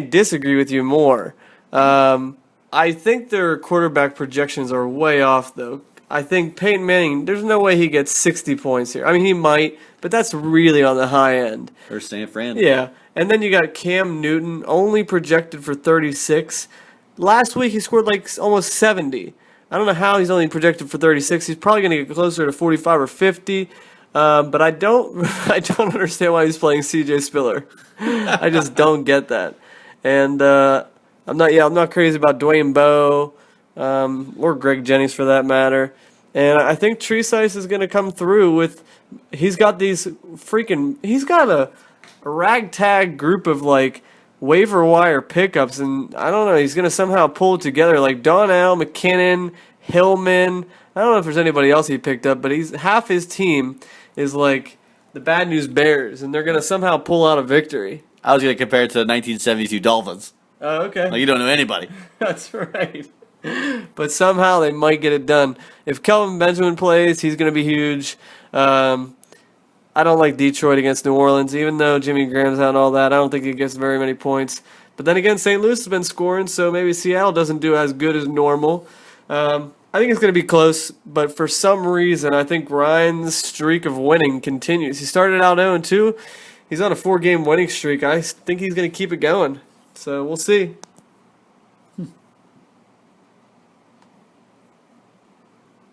disagree with you more. I think their quarterback projections are way off, though. I think Peyton Manning, there's no way he gets 60 points here. I mean, he might, but that's really on the high end. Or San Fran. Yeah. And then you got Cam Newton, only projected for 36. Last week he scored like almost 70. I don't know how he's only projected for 36. He's probably going to get closer to 45 or 50. But I don't understand why he's playing CJ Spiller. I just don't get that. And I'm not crazy about Dwayne Bowe or Greg Jennings for that matter. And I think Tresize is going to come through with. He's got a ragtag group of like waiver wire pickups, and I don't know. He's going to somehow pull it together like Donnell, McKinnon, Hillman. I don't know if there's anybody else he picked up, but half his team is like the Bad News Bears, and they're going to somehow pull out a victory. I was going to compare it to the 1972 Dolphins. Oh, okay. Like, you don't know anybody. That's right. But somehow they might get it done. If Kelvin Benjamin plays, he's going to be huge. I don't like Detroit against New Orleans, even though Jimmy Graham's out and all that. I don't think he gets very many points. But then again, St. Louis has been scoring, so maybe Seattle doesn't do as good as normal. I think it's going to be close, but for some reason, I think Ryan's streak of winning continues. He started out 0-2. He's on a 4-game winning streak. I think he's going to keep it going. So we'll see.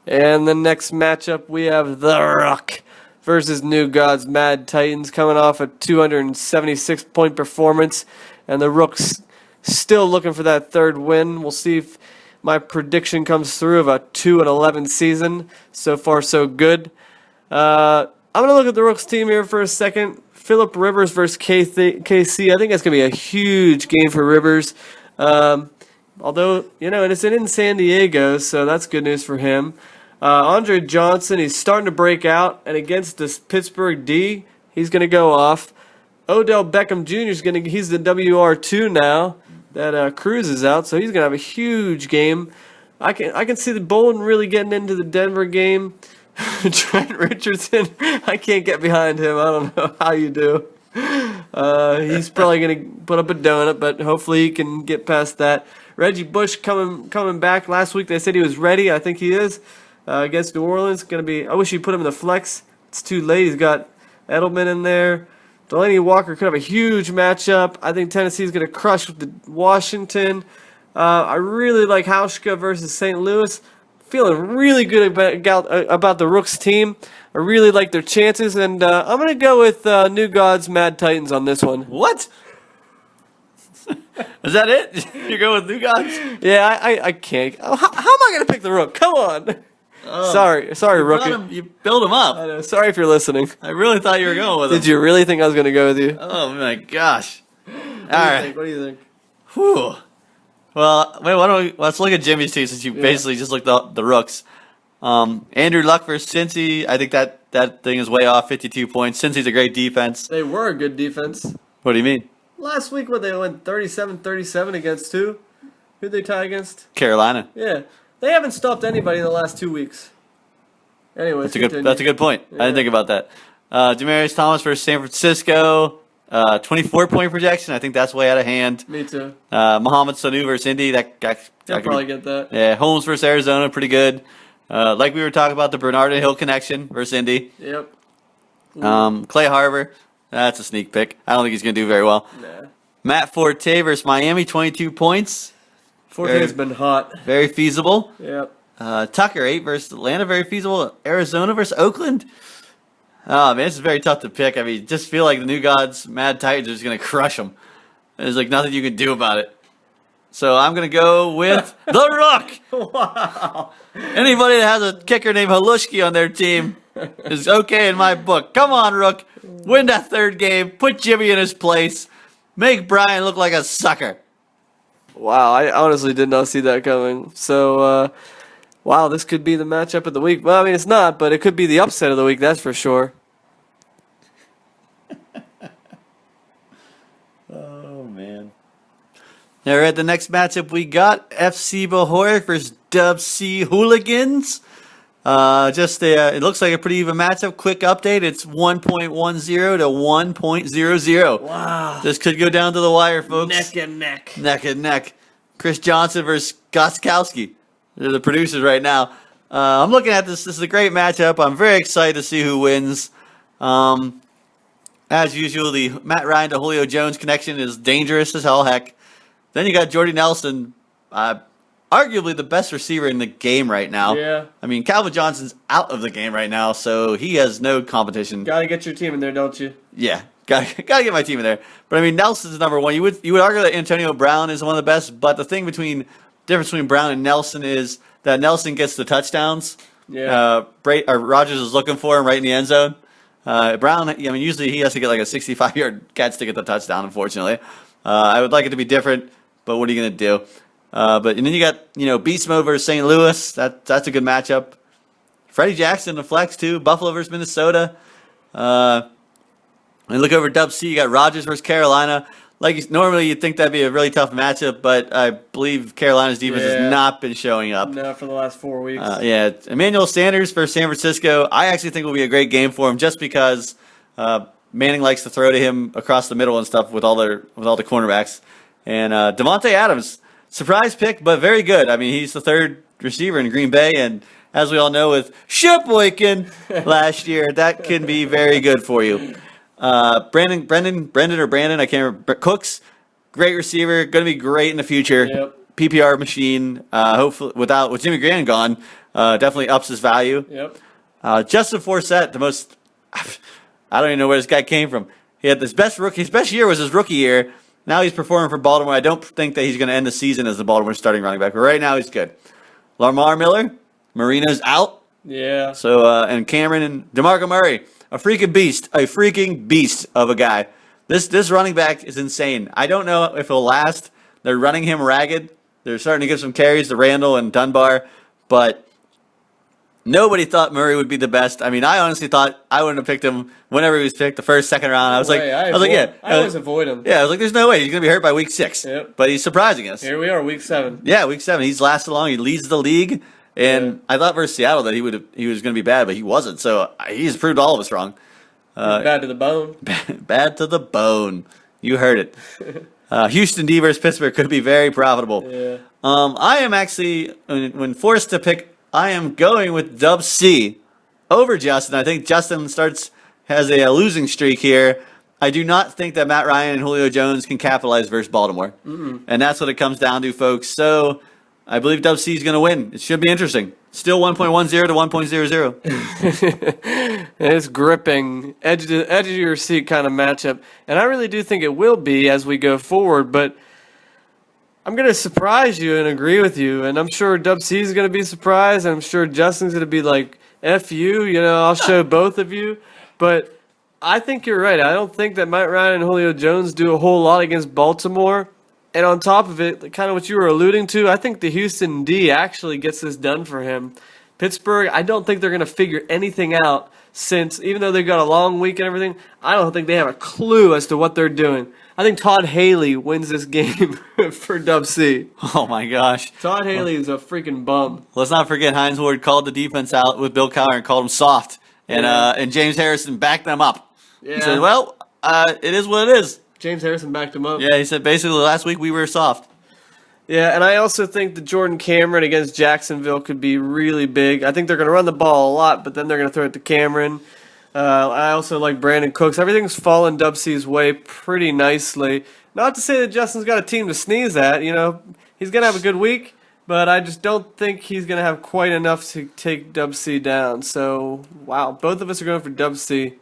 And the next matchup, we have The Rock versus New Gods Mad Titans, coming off a 276-point performance. And the Rook's still looking for that third win. We'll see if my prediction comes through of a 2-11 season. So far, so good. I'm going to look at the Rook's team here for a second. Phillip Rivers versus KC. I think that's going to be a huge game for Rivers. Although, it's in San Diego, so that's good news for him. Andre Johnson, he's starting to break out, and against this Pittsburgh D, he's going to go off. Odell Beckham Jr. he's the WR2 now that Cruz is out, so he's going to have a huge game. I can see the Bolin really getting into the Denver game. Trent Richardson, I can't get behind him. I don't know how you do. He's probably going to put up a donut, but hopefully he can get past that. Reggie Bush coming back. Last week they said he was ready. I think he is. Against New Orleans, I wish he put him in the flex. It's too late. He's got Edelman in there. Delaney Walker could have a huge matchup. I think Tennessee's going to crush with Washington. I really like Hauschka versus St. Louis. Feeling really good about the Rooks team. I really like their chances, and I'm going to go with New Gods Mad Titans on this one. What? Is that it? You're going with New Gods? Yeah, I can't. How am I going to pick the Rook? Come on. Oh, sorry, Rookie. You build him up. I know. Sorry if you're listening. I really thought you were going with him. Did you really think I was going to go with you? Oh, my gosh. All right. What do you think? Whew. Well, let's look at Jimmy's team since you basically just looked at the Rooks. Andrew Luck versus Cincy. I think that thing is way off, 52 points. Cincy's a great defense. They were a good defense. What do you mean? Last week, they went 37-37 against who? Who'd they tie against? Carolina. Yeah. They haven't stopped anybody in the last 2 weeks. Anyway, that's a good point. Yeah. I didn't think about that. Demaryius Thomas versus San Francisco. 24-point projection. I think that's way out of hand. Me too. Mohamed Sanu versus Indy. I'll probably get that. Yeah. Holmes versus Arizona. Pretty good. Like we were talking about, the Bernard and Hill connection versus Indy. Yep. Clay Harbor. That's a sneak pick. I don't think he's going to do very well. Nah. Matt Forte versus Miami, 22 points. Forte's been hot. Very feasible. Yep. Tucker, 8 versus Atlanta, very feasible. Arizona versus Oakland. Oh, man, this is very tough to pick. I mean, just feel like the New Gods, Mad Titans, are just going to crush them. There's like nothing you can do about it. So I'm going to go with The Rook. Wow. Anybody that has a kicker named Halushki on their team is okay in my book. Come on, Rook. Win that third game. Put Jimmy in his place. Make Brian look like a sucker. Wow, I honestly did not see that coming. So, wow, this could be the matchup of the week. Well, I mean, it's not, but it could be the upset of the week, that's for sure. Oh, man. All right, the next matchup we got FC Bahor versus Dub C Hooligans. It looks like a pretty even matchup. Quick update: it's 1.10 to 1.00. Wow. This could go down to the wire, folks. Neck and neck. Neck and neck. Chris Johnson versus Goskowski. They're the producers right now. I'm looking at this. This is a great matchup. I'm very excited to see who wins. As usual, the Matt Ryan to Julio Jones connection is dangerous as hell heck. Then you got Jordy Nelson, arguably the best receiver in the game right now. Yeah. I mean, Calvin Johnson's out of the game right now, so he has no competition. Gotta get your team in there, don't you? Yeah, gotta get my team in there. But I mean, Nelson's number one. You would argue that Antonio Brown is one of the best, but the difference between Brown and Nelson is that Nelson gets the touchdowns. Yeah. Rodgers is looking for him right in the end zone. Brown, I mean, usually he has to get like a 65-yard catch to get the touchdown. Unfortunately, I would like it to be different, but what are you gonna do? And then you got Beast Mode versus St. Louis. That's a good matchup. Freddie Jackson, the flex too. Buffalo versus Minnesota. And look over Dub C. You got Rodgers versus Carolina. Normally you'd think that'd be a really tough matchup, but I believe Carolina's defense has not been showing up. No, for the last 4 weeks. Emmanuel Sanders versus San Francisco. I actually think will be a great game for him, just because Manning likes to throw to him across the middle and stuff with all the cornerbacks. And Devontae Adams. Surprise pick, but very good. I mean, he's the third receiver in Green Bay, and as we all know, with Shipwicking last year, that can be very good for you. Brandon, I can't remember. Cooks, great receiver, going to be great in the future. Yep. PPR machine. Hopefully, with Jimmy Graham gone, definitely ups his value. Yep. Justin Forsett, the most. I don't even know where this guy came from. He had his best year was his rookie year. Now he's performing for Baltimore. I don't think that he's going to end the season as the Baltimore starting running back, but right now he's good. Lamar Miller, Marino's out. Yeah. So and Cameron and DeMarco Murray, a freaking beast of a guy. This running back is insane. I don't know if it'll last. They're running him ragged. They're starting to give some carries to Randall and Dunbar, but nobody thought Murray would be the best. I mean, I honestly thought I wouldn't have picked him whenever he was picked the first, second round. I was like, I always avoid him. Yeah, I was like, there's no way he's going to be hurt by week 6. Yep. But he's surprising us. Here we are, week 7. Yeah, week 7. He's lasted long. He leads the league. And I thought versus Seattle that he was going to be bad, but he wasn't. So he's proved all of us wrong. Bad to the bone. Bad to the bone. You heard it. Houston D versus Pittsburgh could be very profitable. Yeah. I am actually, when forced to pick, I am going with Dub C over Justin. I think Justin has a losing streak here. I do not think that Matt Ryan and Julio Jones can capitalize versus Baltimore. And that's what it comes down to, folks. So I believe Dub C is going to win. It should be interesting. Still 1.10 to 1.00. It's gripping, edge of your seat kind of matchup. And I really do think it will be as we go forward. But I'm going to surprise you and agree with you. And I'm sure Dub C is going to be surprised. And I'm sure Justin's going to be like, F you. I'll show both of you. But I think you're right. I don't think that Matt Ryan and Julio Jones do a whole lot against Baltimore. And on top of it, kind of what you were alluding to, I think the Houston D actually gets this done for him. Pittsburgh, I don't think they're going to figure anything out since, even though they've got a long week and everything, I don't think they have a clue as to what they're doing. I think Todd Haley wins this game for Dub C. Oh, my gosh. Todd Haley is a freaking bum. Let's not forget Hines Ward called the defense out with Bill Cowher and called him soft. And James Harrison backed them up. Yeah. He said, well, it is what it is. James Harrison backed him up. Yeah, he said basically last week we were soft. Yeah, and I also think the Jordan Cameron against Jacksonville could be really big. I think they're going to run the ball a lot, but then they're going to throw it to Cameron. I also like Brandon Cooks. Everything's fallen Dub C's way pretty nicely. Not to say that Justin's got a team to sneeze at. You know, he's gonna have a good week, but I just don't think he's gonna have quite enough to take Dub C down. So wow, both of us are going for Dub C,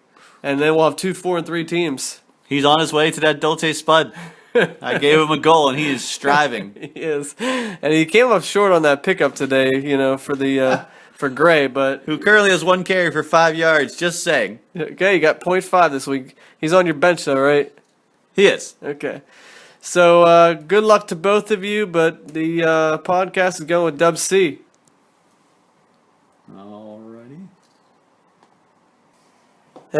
and then we'll have 2, 4, and 3 teams. He's on his way to that Dolce Spud. I gave him a goal, and he is striving. He is, and he came up short on that pickup today. You know, for the for Gray, but Who currently has 1 carry for 5 yards, just saying. okay, you got 0.5 this week. He's on your bench though, right? He is. Okay. So good luck to both of you, but the podcast is going with Dub C. Alrighty.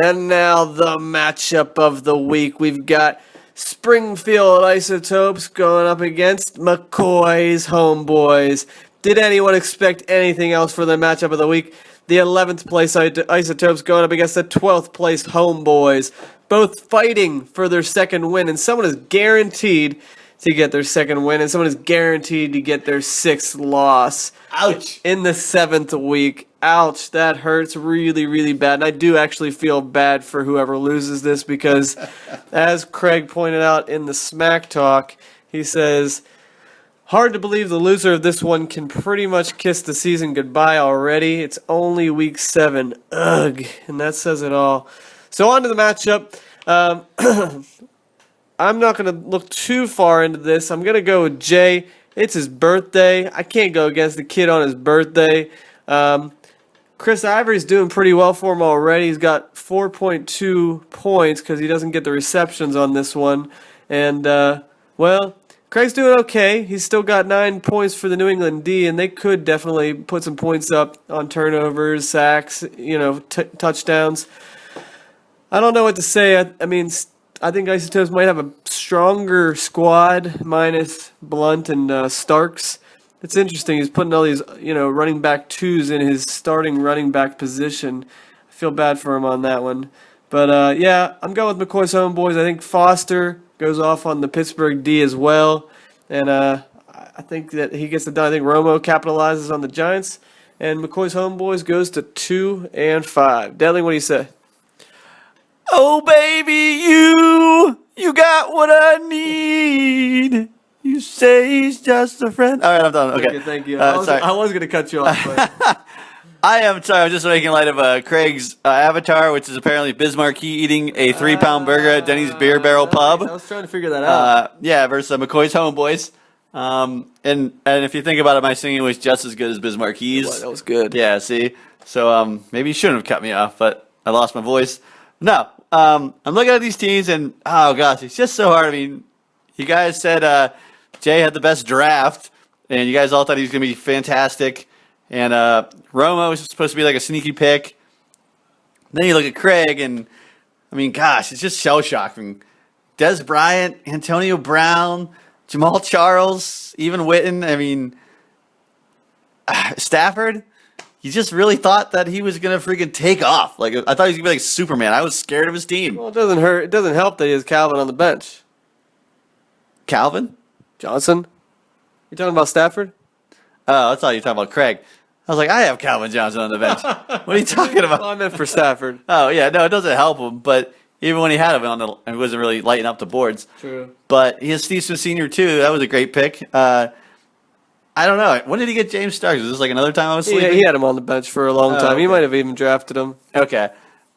And now the matchup of the week. We've got Springfield Isotopes going up against McCoy's Homeboys. Did anyone expect anything else for the matchup of the week? The 11th place Isotopes going up against the 12th place Homeboys. Both fighting for their second win, and someone is guaranteed to get their second win, and someone is guaranteed to get their 6th loss. Ouch. In the 7th week. Ouch, that hurts really, really bad. And I do actually feel bad for whoever loses this because, as Craig pointed out in the Smack Talk, he says, hard to believe the loser of this one can pretty much kiss the season goodbye already. It's only week 7. Ugh, and that says it all. So on to the matchup. I'm not going to look too far into this. I'm going to go with Jay. It's his birthday. I can't go against the kid on his birthday. Chris Ivory's doing pretty well for him already. He's got 4.2 points because he doesn't get the receptions on this one. And, well, Craig's doing okay. He's still got 9 points for the New England D, and they could definitely put some points up on turnovers, sacks, touchdowns. I don't know what to say. I mean, I think Isotopes might have a stronger squad minus Blunt and Starks. It's interesting. He's putting all these, running back 2s in his starting running back position. I feel bad for him on that one. But, yeah, I'm going with McCoy's Homeboys. I think Foster goes off on the Pittsburgh D as well. And I think that he gets it done. I think Romo capitalizes on the Giants. And McCoy's Homeboys goes to 2-5. Deadling, what do you say? Oh, baby, you got what I need. You say he's just a friend. All right, I'm done. Okay, Thank you. Sorry. I was going to cut you off. But I am sorry. I'm just making light of Craig's avatar, which is apparently Bismarcky eating a 3-pound burger at Denny's Beer Barrel Pub. I was trying to figure that out. Yeah, versus McCoy's Homeboys. And if you think about it, my singing was just as good as Bismarcky's. Boy, that was good. Yeah, see? So maybe you shouldn't have cut me off, but I lost my voice. No, I'm looking at these teams, and, oh, gosh, it's just so hard. I mean, you guys said Jay had the best draft, and you guys all thought he was going to be fantastic. And Romo was supposed to be like a sneaky pick. Then you look at Craig, and, I mean, gosh, it's just shell-shocking. Des Bryant, Antonio Brown, Jamal Charles, even Witten. I mean, Stafford. You just really thought that he was going to freaking take off. Like, I thought he was going to be like Superman. I was scared of his team. Well, it doesn't hurt. It doesn't help that he has Calvin on the bench. Calvin? Johnson? You talking about Stafford? Oh, I thought you were talking about Craig. I was like, I have Calvin Johnson on the bench. What are you talking about? Well, I meant for Stafford. Oh, yeah. No, it doesn't help him. But even when he had him on he wasn't really lighting up the boards. True. But he has Steve Smith Sr. too. That was a great pick. I don't know. When did he get James Starks? Was this like another time I was sleeping? Yeah, he had him on the bench for a long time. okay. He might have even drafted him. Okay.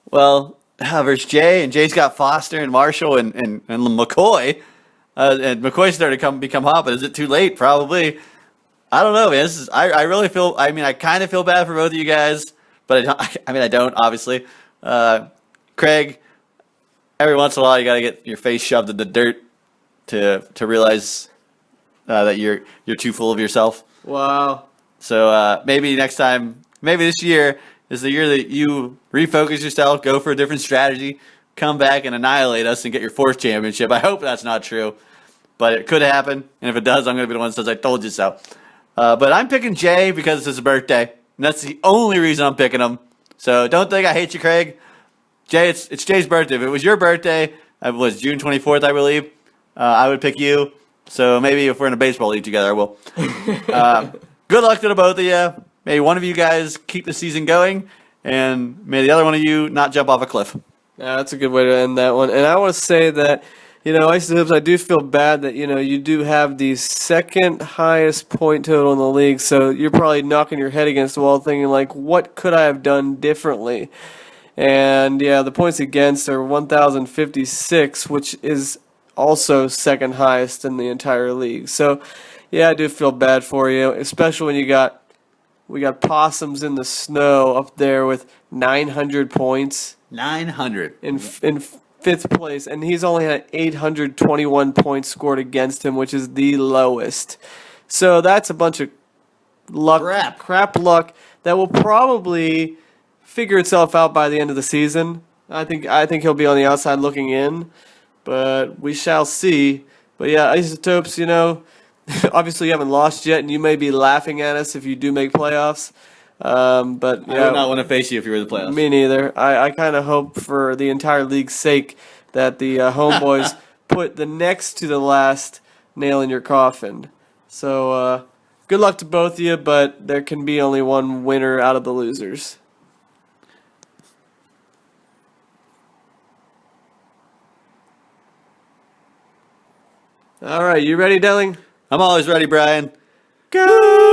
Well, versus Jay, and Jay's got Foster and Marshall and McCoy. And McCoy started to become hot, but is it too late? Probably. I don't know, man. I really feel, I kind of feel bad for both of you guys, but I don't, obviously. Craig, every once in a while you got to get your face shoved in the dirt to realize that you're too full of yourself. Wow. So maybe next time, maybe this year is the year that you refocus yourself, go for a different strategy, come back and annihilate us and get your 4th championship. I hope that's not true, but it could happen. And if it does, I'm going to be the one that says I told you so. But I'm picking Jay because it's his birthday. And that's the only reason I'm picking him. So don't think I hate you, Craig. Jay, it's Jay's birthday. If it was your birthday, it was June 24th, I believe, I would pick you. So maybe if we're in a baseball league together, I will. Good luck to the both of you. May one of you guys keep the season going, and may the other one of you not jump off a cliff. Yeah, that's a good way to end that one. And I want to say that Isotopes, I do feel bad that, you do have the second highest point total in the league, so you're probably knocking your head against the wall thinking, like, what could I have done differently? And, yeah, the points against are 1,056, which is also second highest in the entire league. So, yeah, I do feel bad for you, especially when we got Possums in the Snow up there with 900 points 900. in fifth place, and he's only had 821 points scored against him, which is the lowest. So that's a bunch of crap luck that will probably figure itself out by the end of the season. I think he'll be on the outside looking in, but we shall see. But yeah, Isotopes, obviously you haven't lost yet, and you may be laughing at us if you do make playoffs. But I would not want to face you if you were in the playoffs. me neither. I kind of hope for the entire league's sake that the homeboys put the next to the last nail in your coffin. So good luck to both of you, but there can be only one winner out of the losers. All right, you ready, Delling? I'm always ready, Brian. Go!